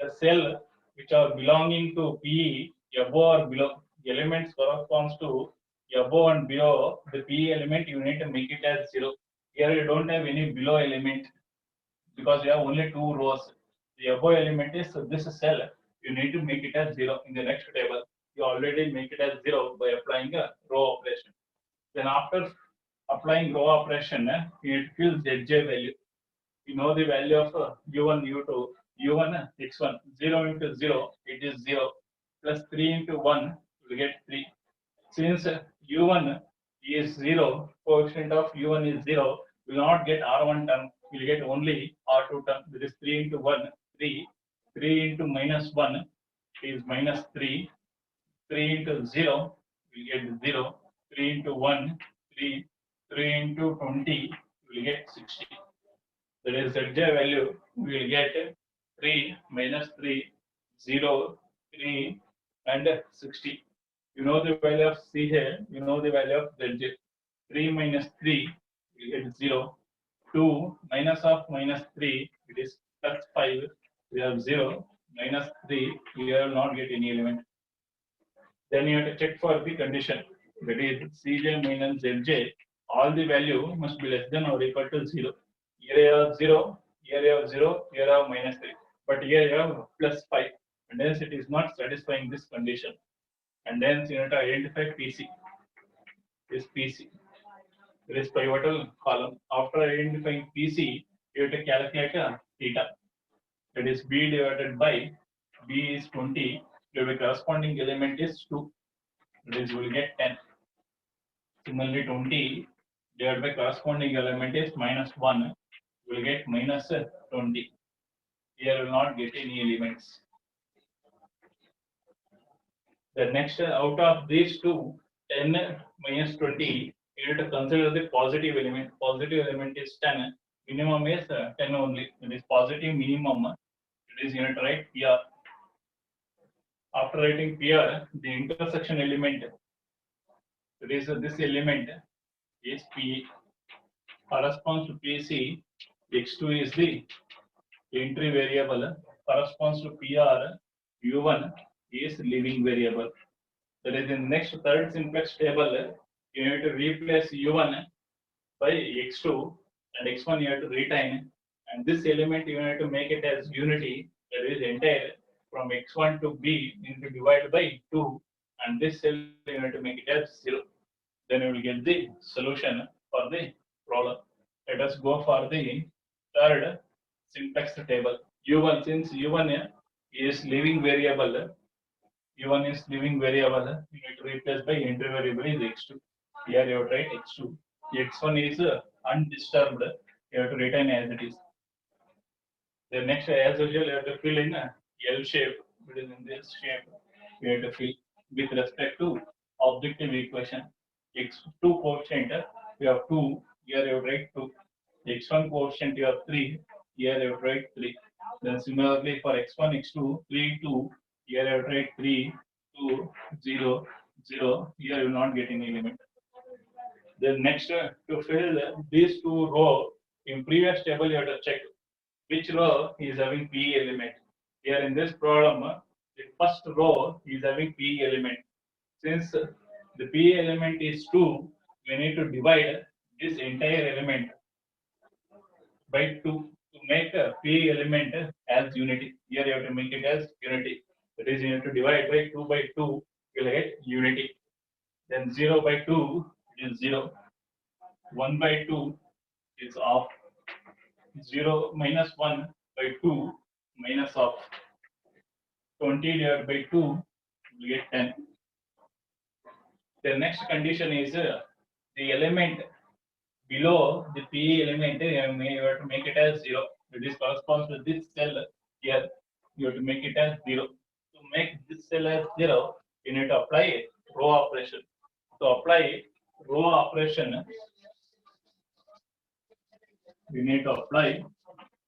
the cell which are belonging to P above or below, the elements corresponds to above and below the P element, you need to make it as 0. Here you don't have any below element because you have only 2 rows. The above element is this cell, you need to make it as 0. In the next table, you already make it as 0 by applying a row operation. Then after applying row operation, you need to fill Zj value. You know the value of u1, u2, u1, x1. 0 into 0, it is 0. Plus 3 into 1, you will get 3. Since u1 is 0, coefficient of u1 is 0, will not get R1 term, we will get only R2 term. That is 3 into 1, 3. 3 into minus 1 is minus 3. 3 into 0, we will get 0. 3 into 1, 3. 3 into 20, we will get 60. That is Zj value, we will get 3 minus 3, 0, 3, and 60. You know the value of Cj, you know the value of Zj. 3 minus 3, we get 0. 2 minus of minus 3, it is plus 5, we have 0. Minus 3, we will not get any element. Then you have to check for the condition. That is Cj minus Zj, all the value must be less than or equal to 0. Here you have 0, here you have 0, here you have minus 3. But here you have plus 5. And hence it is not satisfying this condition. And then you have to identify PC. This PC. There is pivotal column. After identifying PC, you have to calculate a theta. That is B divided by B is 20. The corresponding element is 2. That is, you will get 10. Similarly, 20 divided by corresponding element is minus 1. You will get minus 20. Here will not get any elements. The next, out of these two, 10 minus 20, you need to consider the positive element. Positive element is 10. Minimum is 10 only. It is positive minimum. It is you need to write PR. After writing PR, the intersection element It is this element is P corresponds to PC. X2 is the entry variable, corresponds to PR. U1 is leaving variable. That is in next third simplex table. You need to replace U1 by X2 and X1 you have to retain, and this element you have to make it as unity, that is entire from X1 to B, you need to divide by 2, and this cell you have to make it as 0. Then you will get the solution for the problem. Let us go for the third simplex table. U1, since U1 is leaving variable, U1 is leaving variable, you need to replace by entry variable is X2. Here you have to write X2. X1 is undisturbed, you have to retain as it is. The next, as usual, you have to fill in a L shape. It is in this shape. You have to fill with respect to objective equation. X2 coefficient, you have 2. Here you have to write 2. X1 coefficient, you have 3. Here you have to write 3. Then similarly for X1, X2, 3, 2. Here you have to write 3, 2, 0, 0. Here you will not get any element. Then next, to fill these two rows, in previous table you have to check which row is having P element. Here in this problem, the first row is having P element. Since the P element is 2, we need to divide this entire element by 2 to make a P element as unity. Here you have to make it as unity. That is, you have to divide by 2 by 2, you will get unity. Then 0 by 2 is 0. 1 by 2 is off. 0 minus 1 by 2 minus of 20 divided by 2 we get 10. The next condition is the element below the P element you have to make it as 0. This corresponds to this cell here. You have to make it as 0. To make this cell as 0, you need to apply row operation. To apply row operation, we need to apply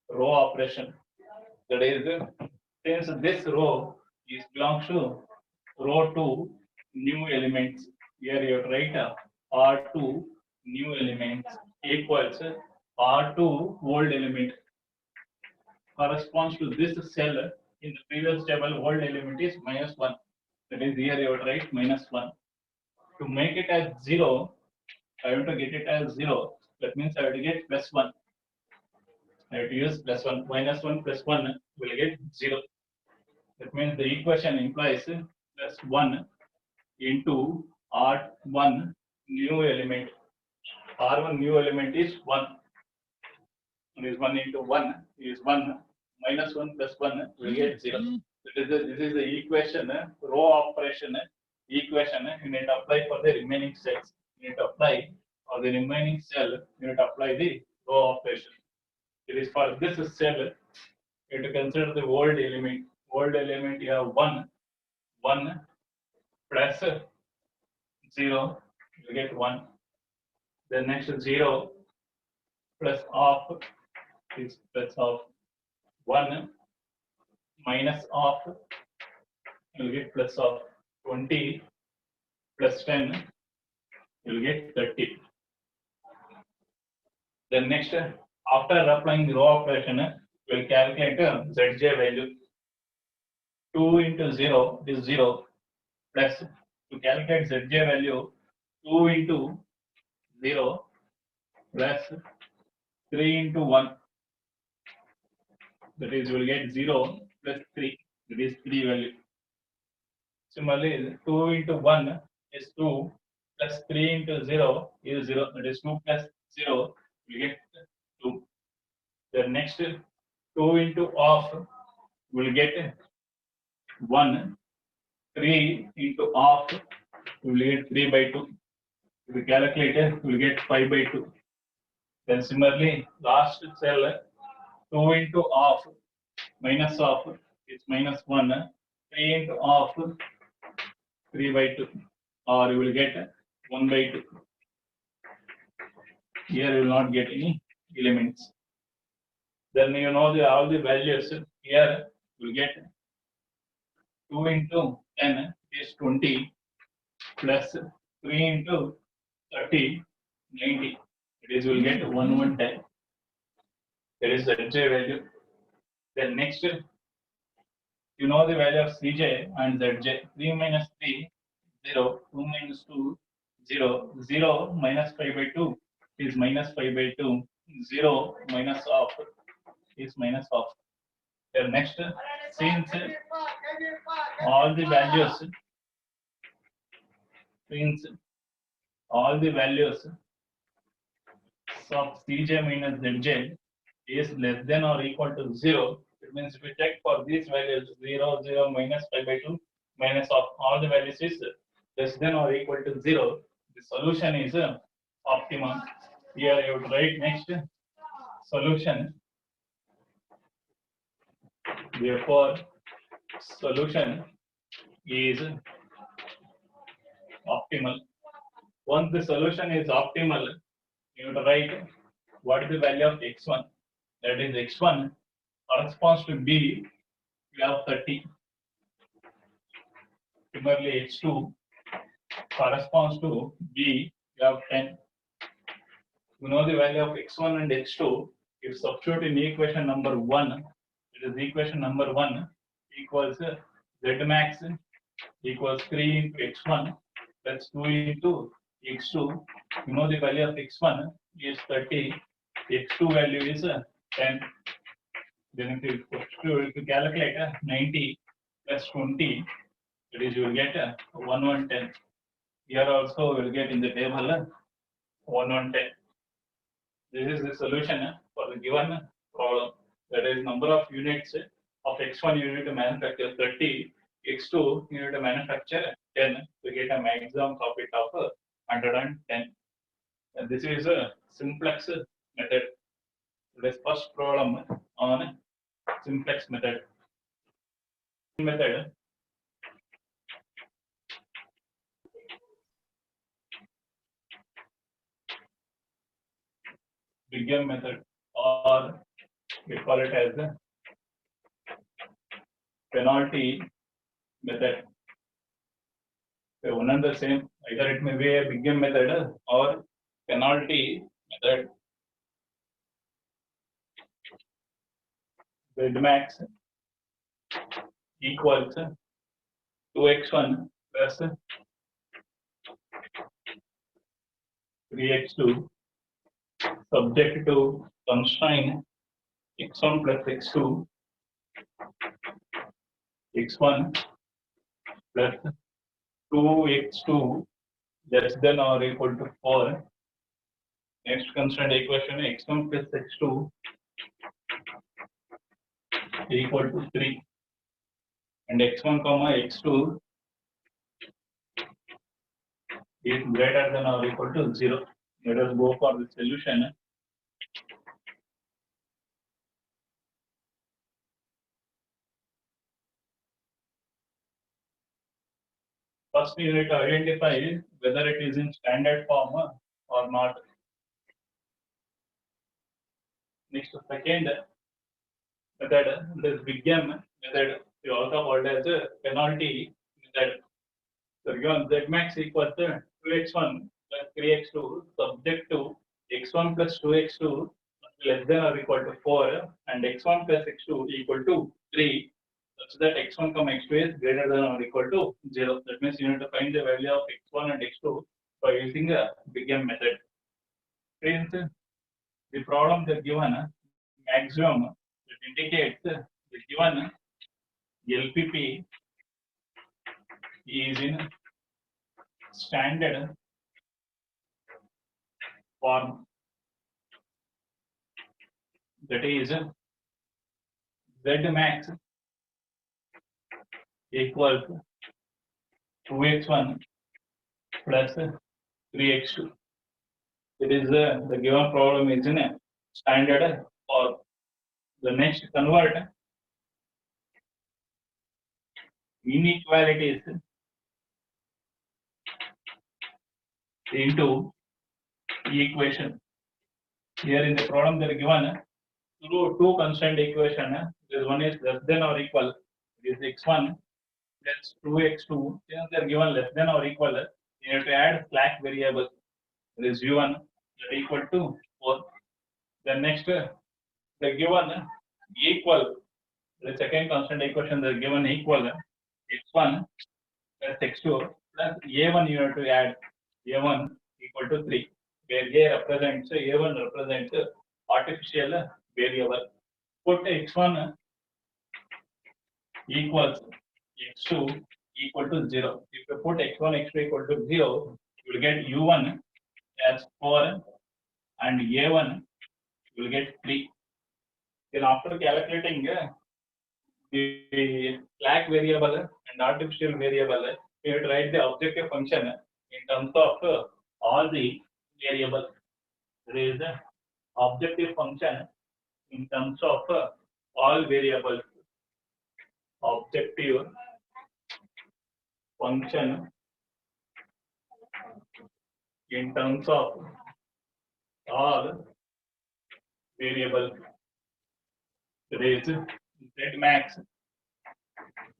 row operation. That is, since this row is belongs to row 2 new elements, here you have to write R2 new elements equals R2 old element, corresponds to this cell. In the previous table, old element is minus 1. That is, here you have to write minus 1. To make it as 0, I want to get it as 0. That means I have to get plus 1. I have to use plus 1. Minus 1 plus 1 will get 0. That means the equation implies plus 1 into R1 new element. R1 new element is 1. This 1 into 1 is 1. Minus 1 plus 1 will get 0. This is the equation, row operation equation. You need to apply for the remaining cells. You need to apply for the remaining cell. You need to apply the row operation. It is for this cell. You have to consider the old element. Old element you have 1 plus 0, you get 1. The next 0 plus of is plus of 1 minus of, you will get plus of 20 plus 10, you will get 30. Then next, after applying the row operation, we will calculate Zj value. 2 into 0 is 0, plus to calculate Zj value, 2 into 0 plus 3 into 1. That is, you will get 0 plus 3. That is 3 value. Similarly, 2 into 1 is 2 plus 3 into 0 is 0. That is 2 plus 0. You get 2. The next 2 into of will get 1. 3 into of will get 3 by 2. If we calculate it, we will get 5 by 2. Then similarly, last cell 2 into of minus of is minus 1. 3 into of 3 by 2, or you will get 1 by 2. Here you will not get any elements. Then you know all the values. Here you will get 2 into 10 is 20 plus 3 into 30, 90. It is will get 110. That is the Zj value. Then next, you know the value of Cj and Zj. 3 minus 3, 0. 2 minus 2, 0. 0 minus 5 by 2 is minus 5 by 2. 0 minus half is minus half. Then next, since all the values, since all the values of Cj minus Zj is less than or equal to 0, it means if we check for these values 0, 0, minus 5 by 2, minus of all the values is less than or equal to 0, the solution is optimum. Here I would write next solution. Therefore, solution is optimal. Once the solution is optimal, you would write what is the value of x1. That is x1 corresponds to b, we have 30. Similarly, x2 corresponds to b, we have 10. You know the value of x1 and x2. If substitute in equation number 1, it is equation number 1 equals z max equals 3 into x1 plus 2 into x2. You know the value of x1 is 30, x2 value is 10. Then if you calculate 90 plus 20, that is you will get 110. Here also we will get in the table 110. This is the solution for the given problem. That is number of units of x1 you need to manufacture 30, x2 you need to manufacture 10 to get a maximum profit of 110. And this is a simplex method. This first problem on simplex method. Big M method, or we call it as the penalty method. So one and the same, either it may be a big M method or penalty method. Z max equals 2x1 plus 3x2 subject to constraint x1 plus x2, x1 plus 2x2 less than or equal to 4. Next constraint equation x1 plus x2 equal to 3, and x1 comma x2 is greater than or equal to 0. Let us go for the solution. First, you need to identify whether it is in standard form or not. Next, second method, this big M method, we also called as a penalty method. So given z max equals to 2x1 plus 3x2 subject to x1 plus 2x2 less than or equal to 4 and x1 plus x2 equal to 3, such that x1 comma x2 is greater than or equal to 0. That means you need to find the value of x1 and x2 by using a big M method. Since the problem they given maximum that indicates the given LPP is in standard form, that is Z max equals 2x1 plus 3x2. It is the given problem is in a standard form. The next, convert inequalities into equation. Here in the problem they are given through two constant equation. This one is less than or equal, it is x1 plus 2x2. Since they are given less than or equal, you have to add slack variable. There is u1 that equal to 4. Then next, the given equal, the second constant equation, the given equal x1 plus x2 plus a1 you have to add a1 equal to 3, where a represents a1 represents artificial variable. Put x1 equals x2 equal to 0. If you put x1 x2 equal to 0, you will get u1 as 4 and a1 you will get 3. Then after calculating the slack variable and artificial variable, we have to write the objective function in terms of all the variables. There is an objective function in terms of all variables. Objective function in terms of all variables. There is z max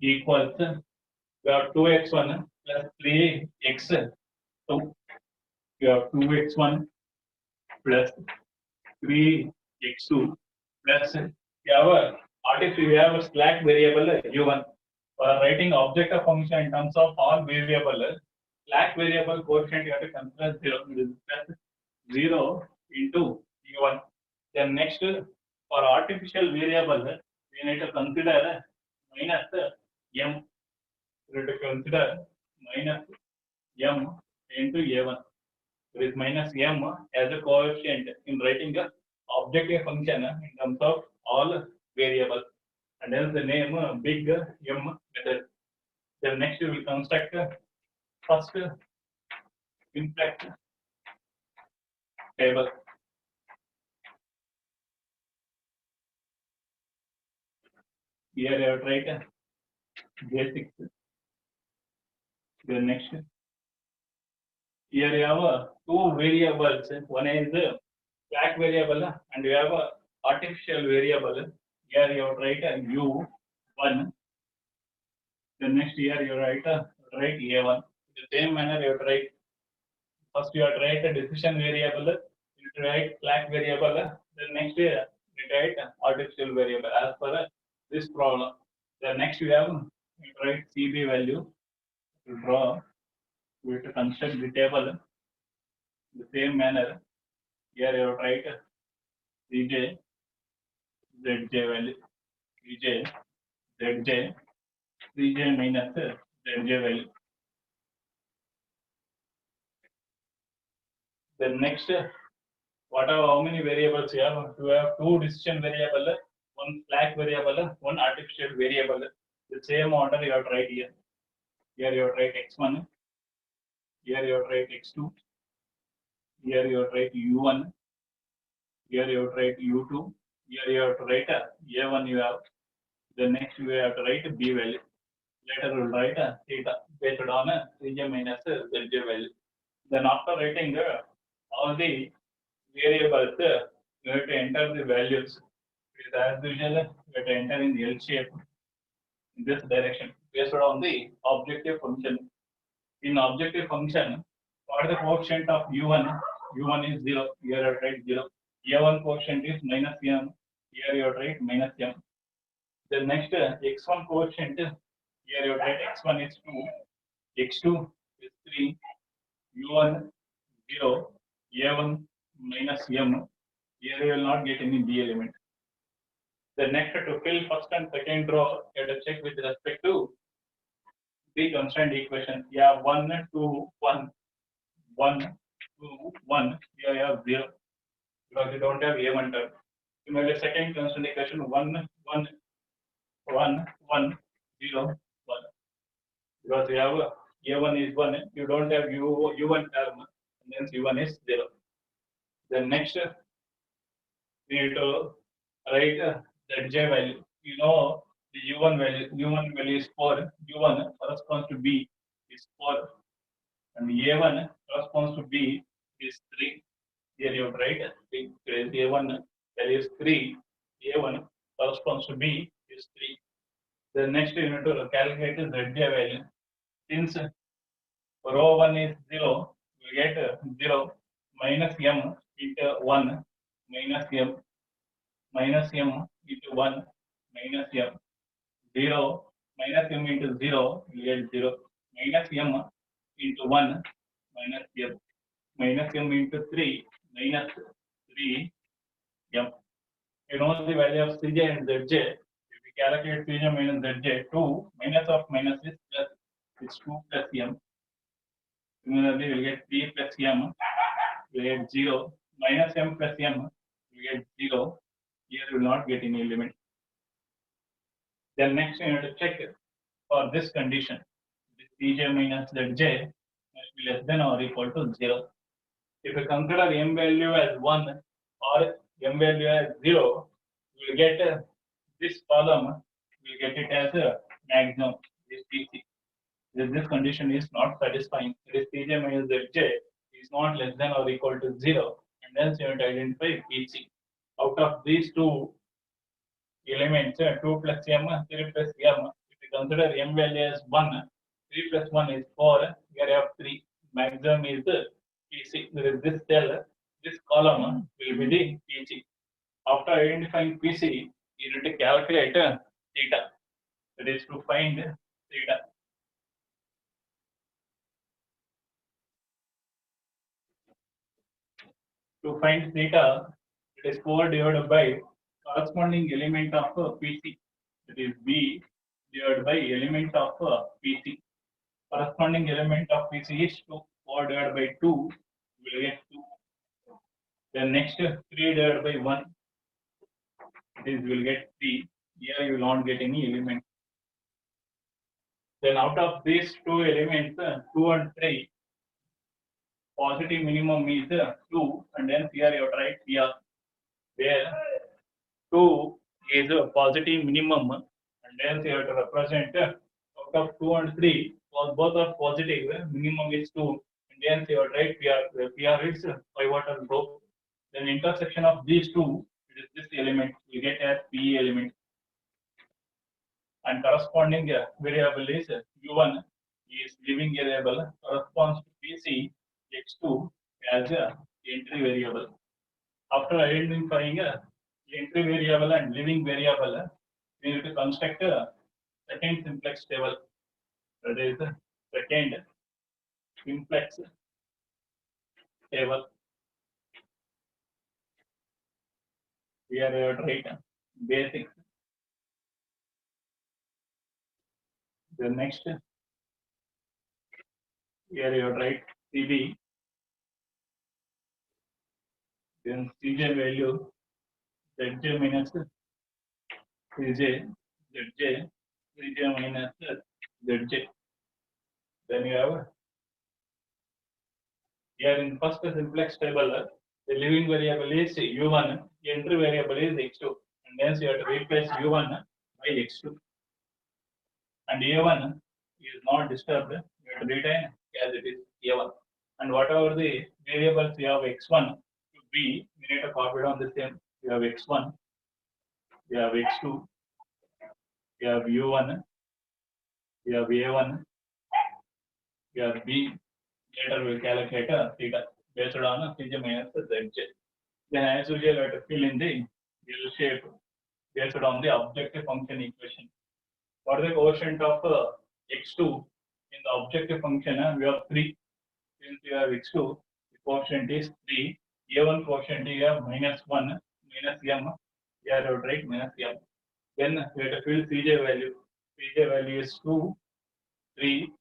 equals, we have 2x1 plus 3x2. We have 2x1 plus 3x2 plus we have a slack variable u1. For writing objective function in terms of all variable, slack variable coefficient you have to consider 0. This is plus 0 into u1. Then next, for artificial variable, we need to consider minus m. We need to consider minus m into a1. There is minus m as a coefficient in writing the objective function in terms of all variables. And then the name big M method. Then next we will construct first simplex table. Here I have write basics. Then next, here you have two variables. One is slack variable and you have a artificial variable. Here you have write u1. Then next here you write a1. The same manner you have write. First you have write a decision variable. You write slack variable. Then next here you write artificial variable as per this problem. Then next you have you write CB value to draw. We have to construct the table. The same manner. Here you have write CJ, ZJ value, CJ, ZJ, CJ minus ZJ value. Then next, how many variables you have? You have two decision variable, one slack variable, one artificial variable. The same order you have to write here. Here you have to write x1. Here you have to write x2. Here you have to write u1. Here you have to write u2. Here you have to write a1 you have. Then next you have to write b value. Later we will write theta based on Cj minus Zj value. Then after writing all the variables, you have to enter the values. As usual, you have to enter in the L shape in this direction based on the objective function. In objective function, what is the coefficient of u1? U1 is 0. Here you have to write 0. A1 coefficient is minus m. Here you have to write minus m. The next x1 coefficient, here you have to write x1 is 2, x2 is 3, u1 0, a1 minus m. Here you will not get any b element. The next, to fill first and second row, you have to check with respect to the constant equation. You have 1, 2, 1, 1, 2, 1. Here you have 0 because you don't have a1 term. Similarly, second constant equation 1, 1, 1, 1, 0, 1. Because you have a1 is 1, you don't have u1 term, and hence u1 is 0. Then next, we need to write Zj value. You know the u1 value is 4, u1 corresponds to b is 4, and a1 corresponds to b is 3. Here you have to write a1 value is 3, a1 corresponds to b is 3. Then next you need to calculate the Zj value. Since Row 1 is 0, we get 0 minus m into 1 minus m minus m into 1 minus m 0 minus m into 0, we get 0 minus m into 1 minus m minus m into 3 minus 3 m. You know the value of Cj and Zj. If we calculate Cj minus Zj, 2 minus of minus is plus, it's 2 plus m. Similarly, we'll get 3 plus m, we get 0, minus m plus m, we get 0. Here we will not get any element. Then next we have to check for this condition. This Cj minus Zj must be less than or equal to 0. If we consider m value as 1 or m value as 0, we will get this column, we will get it as a maximum, this PC. This condition is not satisfying. This Cj minus Zj is not less than or equal to 0, and then you have to identify PC. Out of these two elements, 2 plus m, 3 plus m, if you consider m value as 1, 3 plus 1 is 4, here you have 3. Maximum is PC. There is this cell, this column will be the PC. After identifying PC, you need to calculate theta. That is to find theta. To find theta, it is 4 divided by corresponding element of PC. That is B divided by element of PC. Corresponding element of PC is 2. 4 divided by 2 will get 2. Then next 3 divided by 1, this will get 3. Here you will not get any element. Then out of these two elements, 2 and 3, positive minimum is 2, and then here you write here where 2 is a positive minimum, and then you have to represent out of 2 and 3, both are positive, minimum is 2, and then you have to write PR. PR is pivotal row. Then intersection of these two, it is this element, we get as PE element. And corresponding variable is U1 is living variable, corresponds to PC X2 as a entry variable. After identifying entry variable and living variable, we need to construct a second simplex table. That is second simplex table. Here we have to write basics. The next, here you have to write CB. Then Cj value Zj minus Cj, Zj, Cj minus Zj. Then you have here in first simplex table, the living variable is U1, entry variable is X2, and hence you have to replace U1 by X2. And A1 is not disturbed, you have to retain as it is A1. And whatever the variables you have X1 to B, we need to copy down the same. You have X1, you have X2, you have U1, you have A1, you have B. Later we will calculate theta based on Cj minus Zj. Then as usual, you have to fill in the L shape based on the objective function equation. For the quotient of X2 in the objective function, we have 3. Since we have X2, the quotient is 3. A1 quotient you have minus 1, minus m. Here you have to write minus m. Then we have to fill Cj value. Cj value is 2, 3,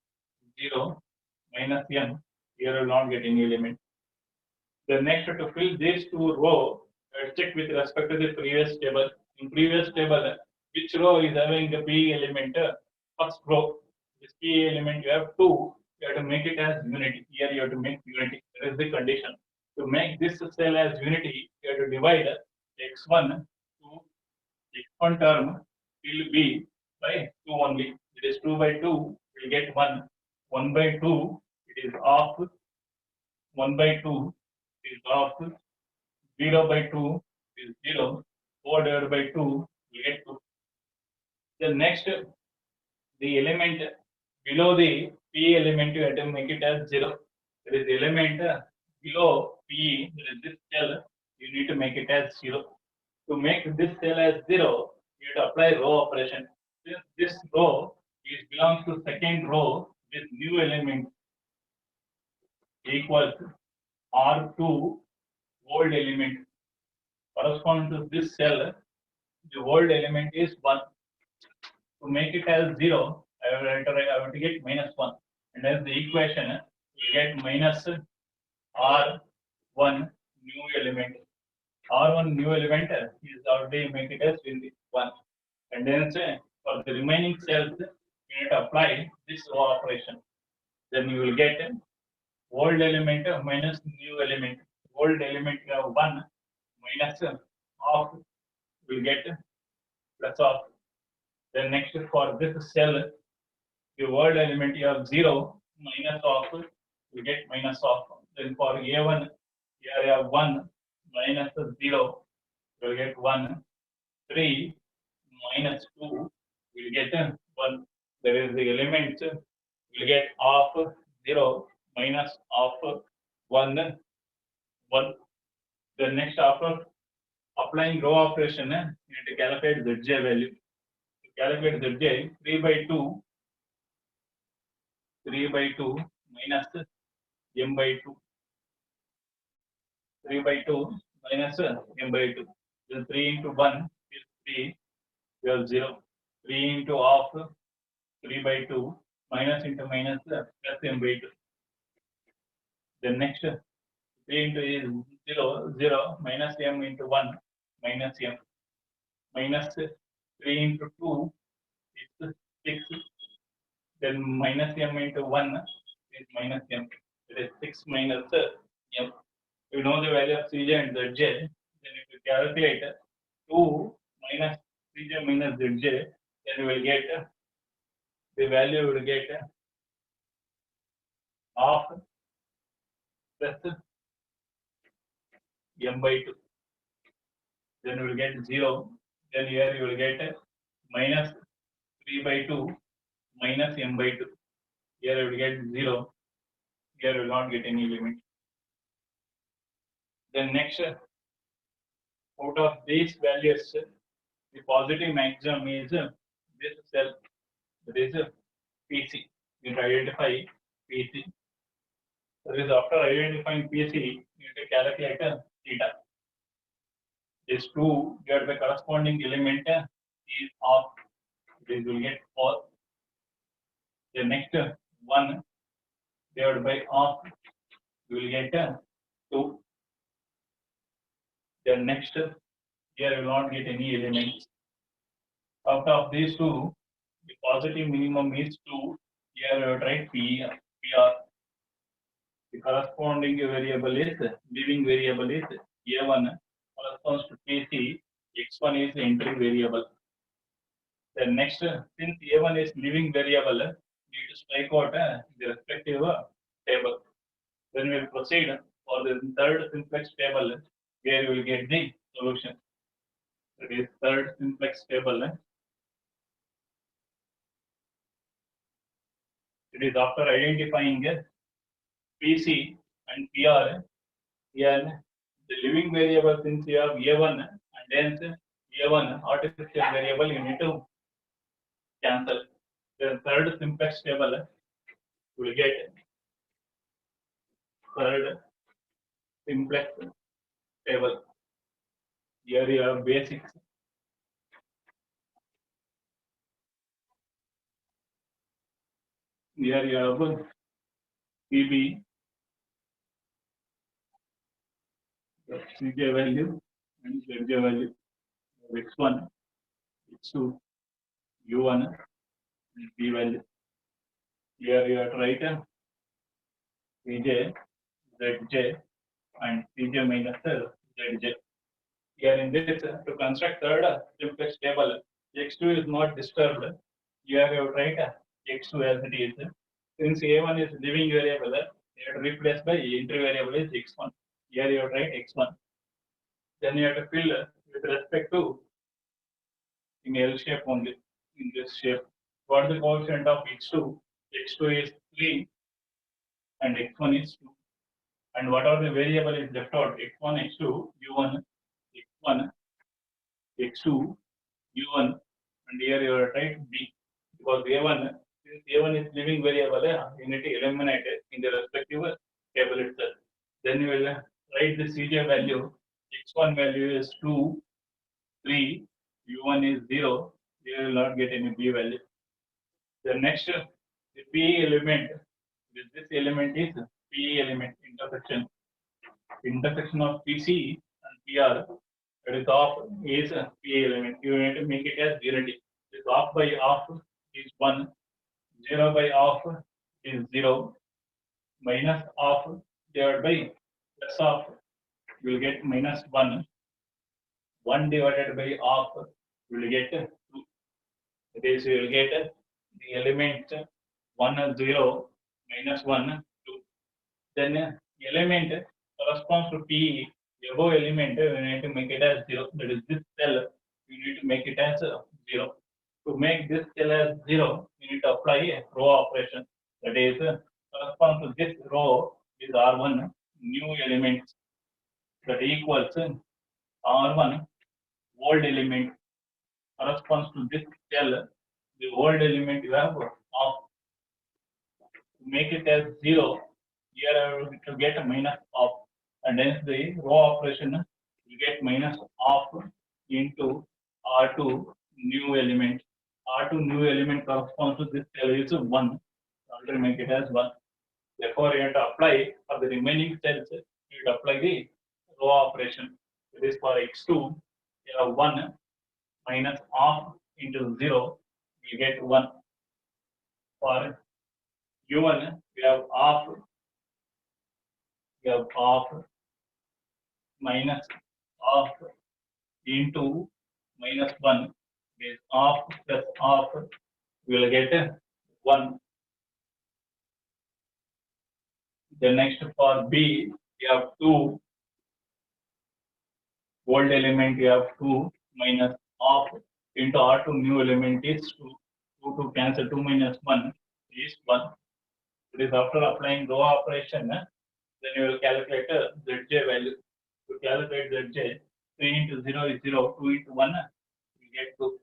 0, minus m. Here you will not get any element. The next to fill these two rows, check with respect to the previous table. In previous table, which row is having the P element? First row. This P element you have 2. You have to make it as unity. Here you have to make unity. That is the condition. To make this cell as unity, you have to divide x1 to x1 term will be by 2 only. It is 2 by 2. We will get 1. 1 by 2. It is off. 1 by 2 is off. 0 by 2 is 0. 4 divided by 2 we get 2. The next, the element below the P element, you have to make it as 0. There is element below P, there is this cell, you need to make it as 0. To make this cell as 0, you have to apply row operation. Since this row belongs to second row, this new element equals R2 old element. Corresponding to this cell, the old element is 1. To make it as 0, I have to get -1. And as the equation, we get minus R1 new element. R1 new element is already make it as 1. And then say for the remaining cells, you need to apply this row operation. Then you will get old element minus new element. Old element you have 1 minus of will get plus of. Then next for this cell, the old element you have 0 minus of you get minus of. Then for A1, here you have 1 minus 0, you will get 1. 3 minus 2 will get 1. There is the element will get of 0 minus of 1. 1. The next after applying row operation, you need to calculate Zj value. To calculate Zj, 3 by 2 minus m by 2. 3 by 2 minus m by 2. Then 3 into 1 is 3, you have 0. 3 into half 3 by 2 minus into minus plus m by 2. Then next 3 into is 0, 0 minus m into 1 minus m. Minus 3 into 2 is 6. Then minus m into 1 is minus m. It is 6 minus m. You know the value of Cj and Zj. Then if you calculate 2 minus Cj minus Zj, then you will get the value you will get half plus m by 2. Then you will get 0. Then here you will get minus 3 by 2 minus m by 2. Here you will get 0. Here you will not get any limit. Then next, out of these values, the positive maximum is this cell, that is PC. You need to identify PC. That is after identifying PC, you need to calculate theta. This 2 divided by corresponding element is off. This will get 4. The next 1 divided by off, you will get 2. Then next, here you will not get any elements. Out of these two, the positive minimum is 2. Here you write PR. The corresponding variable is leaving variable is A1 corresponds to PC. X1 is entry variable. Then next, since A1 is leaving variable, you need to strike out the respective table. Then we will proceed for the third simplex table, where you will get the solution. That is third simplex table. It is after identifying PC and PR. Here the living variable, since you have A1 and then A1 artificial variable, you need to cancel. The third simplex table you will get third simplex table. Here you have basics. Here you have PB, Cj value and Zj value. X1, X2, U1 and P value. Here you have to write Cj, Zj and Cj minus Zj. Here in this, to construct third simplex table, X2 is not disturbed. Here you have to write X2 as it is. Since A1 is living variable, you have to replace by entry variable is X1. Here you have to write X1. Then you have to fill with respect to in L shape only, in this shape. What is the coefficient of X2? x2 is 3 and x1 is 2. And whatever the variable is left out, x1, x2, u1, x1, x2, u1, and here you are right b, because a1, since a1 is living variable, you need to eliminate it in the respective table itself. Then you will write the Cj value. X1 value is 2, 3, u1 is 0. You will not get any b value. The next, the p element, this element is p element intersection of pc and pr. It is off is a p element. You need to make it as unity. This off by off is 1, 0 by off is 0, minus off divided by plus off, you will get minus 1. 1 divided by off, you will get 2. That is, you will get the element 1, 0, minus 1, 2. Then element corresponds to P, above element, we need to make it as 0. That is, this cell, you need to make it as 0. To make this cell as 0, you need to apply a row operation. That is, corresponds to this row is R1 new element, that equals R1 old element corresponds to this cell. The old element you have off. To make it as 0, here I will to get a minus off, and hence the row operation will get minus off into R2 new element. R2 new element corresponds to this cell is 1. Already make it as 1. Therefore, you have to apply for the remaining cells. You have to apply the row operation. It is for x2. You have 1 minus off into 0. You get 1. For u1, we have off. We have off minus off into minus 1. Is off plus off. We will get 1. The next for B, you have 2. Old element, you have 2 minus off into R2 new element is 2. 2 to cancel 2 minus 1 is 1. It is after applying row operation, then you will calculate Zj value. To calculate Zj, 3 into 0 is 0, 2 into 1, you get 2.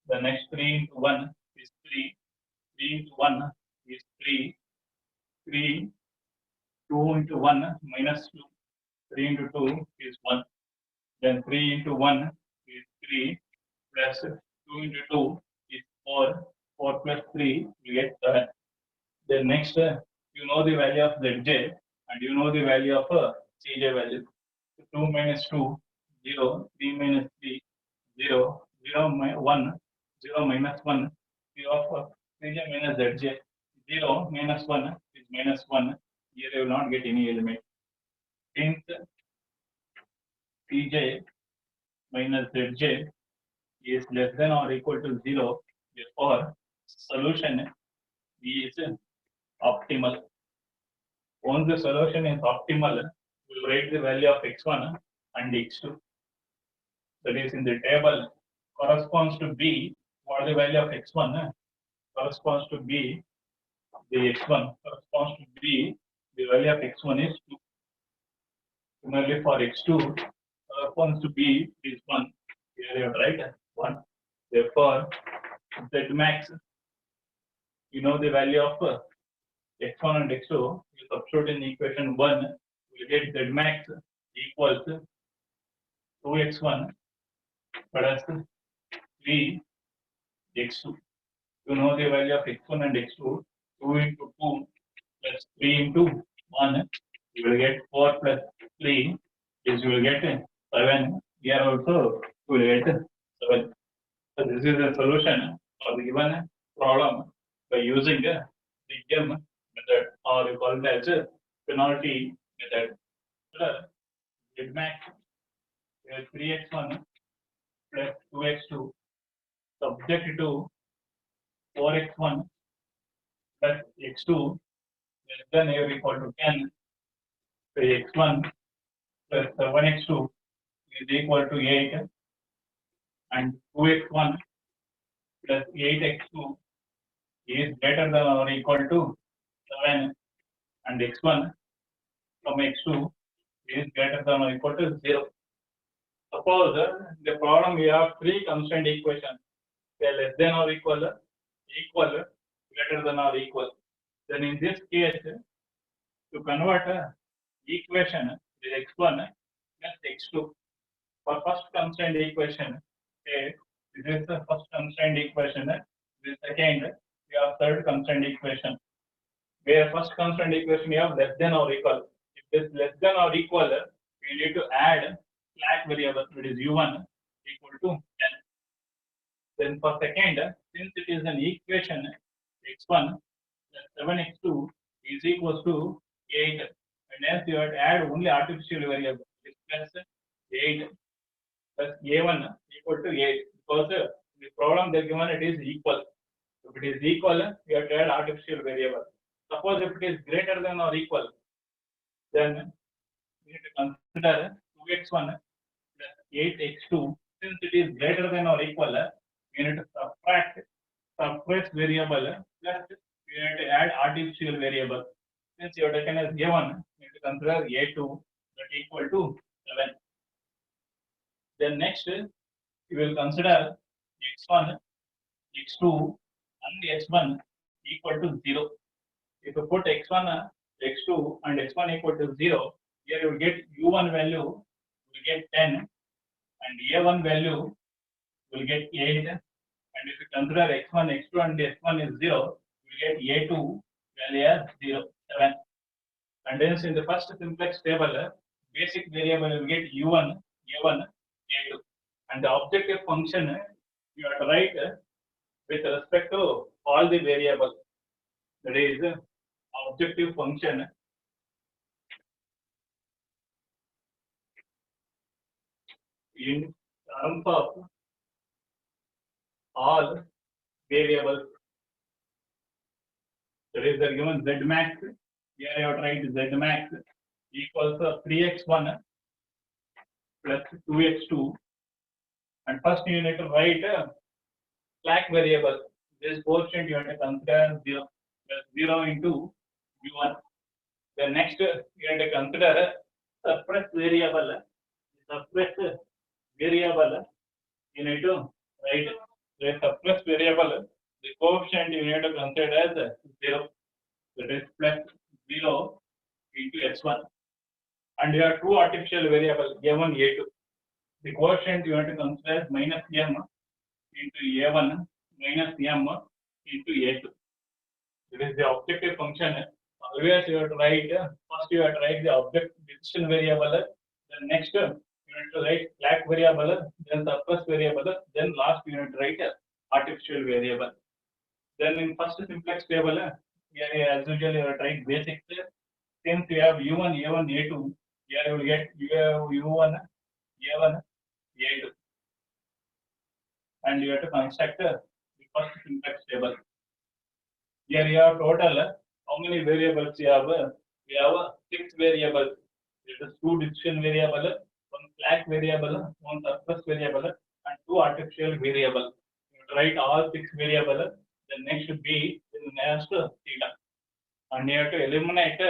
The next 3 into 1 is 3, 3 into 1 is 3, 3, 2 into 1 minus 2, 3 into 2 is 1. Then 3 into 1 is 3, plus 2 into 2 is 4, 4 plus 3, you get 7. Then next, you know the value of Zj and you know the value of Cj value. So 2 minus 2, 0, 3 minus 3, 0, 0 1, 0 minus 1, 0 of Cj minus Zj. 0 minus 1 is minus 1. Here you will not get any element. Since Cj minus Zj is less than or equal to 0, therefore solution is optimal. Once the solution is optimal, we will write the value of x1 and x2. That is in the table corresponds to B. What is the value of x1? Corresponds to B. The x1 corresponds to B. The value of x1 is 2. Similarly, for x2 corresponds to B is 1. Here you have write 1. Therefore, Z max, you know the value of x1 and x2. You substitute in equation 1, you get Z max equals 2x1 plus 3x2. You know the value of x1 and x2. 2 into 2 plus 3 into 1. You will get 4 plus 3 is you will get 7. Here also you will get 7. So this is the solution for the given problem by using the GEM method, or you call it as a penalty method. Z max is 3x1 plus 2x2 subject to 4x1 plus x2 less than or equal to 10. So x1 plus 7x2 is equal to 8, and 2x1 plus 8x2 is greater than or equal to 7 and x1 from x2 is greater than or equal to 0. Suppose the problem we have three constraint equations. They are less than or equal, greater than or equal. Then in this case, to convert equation with x1 plus x2. For first constraint equation, okay, this is the first constraint equation. This second, we have third constraint equation. Where first constraint equation we have less than or equal. If this less than or equal, we need to add slack variable, that is u1 equal to 10. Then for second, since it is an equation x1 plus 7x2 is equals to 8, and hence you have to add only artificial variable, is plus 8 plus a1 equal to 8, because the problem they given it is equal. If it is equal, you have to add artificial variable. Suppose if it is greater than or equal, then we need to consider 2x1 plus 8x2. Since it is greater than or equal, we need to subtract suppress variable plus we need to add artificial variable. Since you are taken as a1, you need to consider a2 that equal to 7. Then next, you will consider x1, x2, and x1 equal to 0. If you put x1, x2, and x1 equal to 0, here you will get u1 value will get 10, and a1 value will get 8. And if you consider x1, x2, and x1 is 0, you get a2 value as 0, 7. And then in the first simplex table, basic variable will get u1, a1, a2. And the objective function you have to write with respect to all the variables. That is objective function in terms of all variables. That is the given z max. Here I have to write z max equals 3x1 plus 2x2. And first you need to write slack variable. This quotient you have to consider 0 plus 0 into u1. Then next you have to consider suppress variable. Suppress variable you need to write the suppress variable. The coefficient you need to consider as 0. That is plus 0 into x1. And you have two artificial variables a1, a2. The quotient you have to consider as minus m into a1 minus m into a2. This is the objective function. Always you have to write, first you have to write the object decision variable, then next you have to write slack variable, then surplus variable, then last you have to write artificial variable. Then in first simplex table, here as usual you have to write basics. Since you have u1, a1, a2, here you will get u1, a1, a2. And you have to construct the first simplex table. Here you have total how many variables you have? We have 6 variables. It is 2 decision variable, 1 slack variable, 1 surplus variable, and 2 artificial variable. You write all 6 variables. Then next should be in the next theta. And you have to eliminate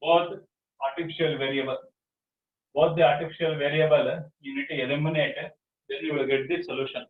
both artificial variable. Both the artificial variable you need to eliminate. Then you will get the solution.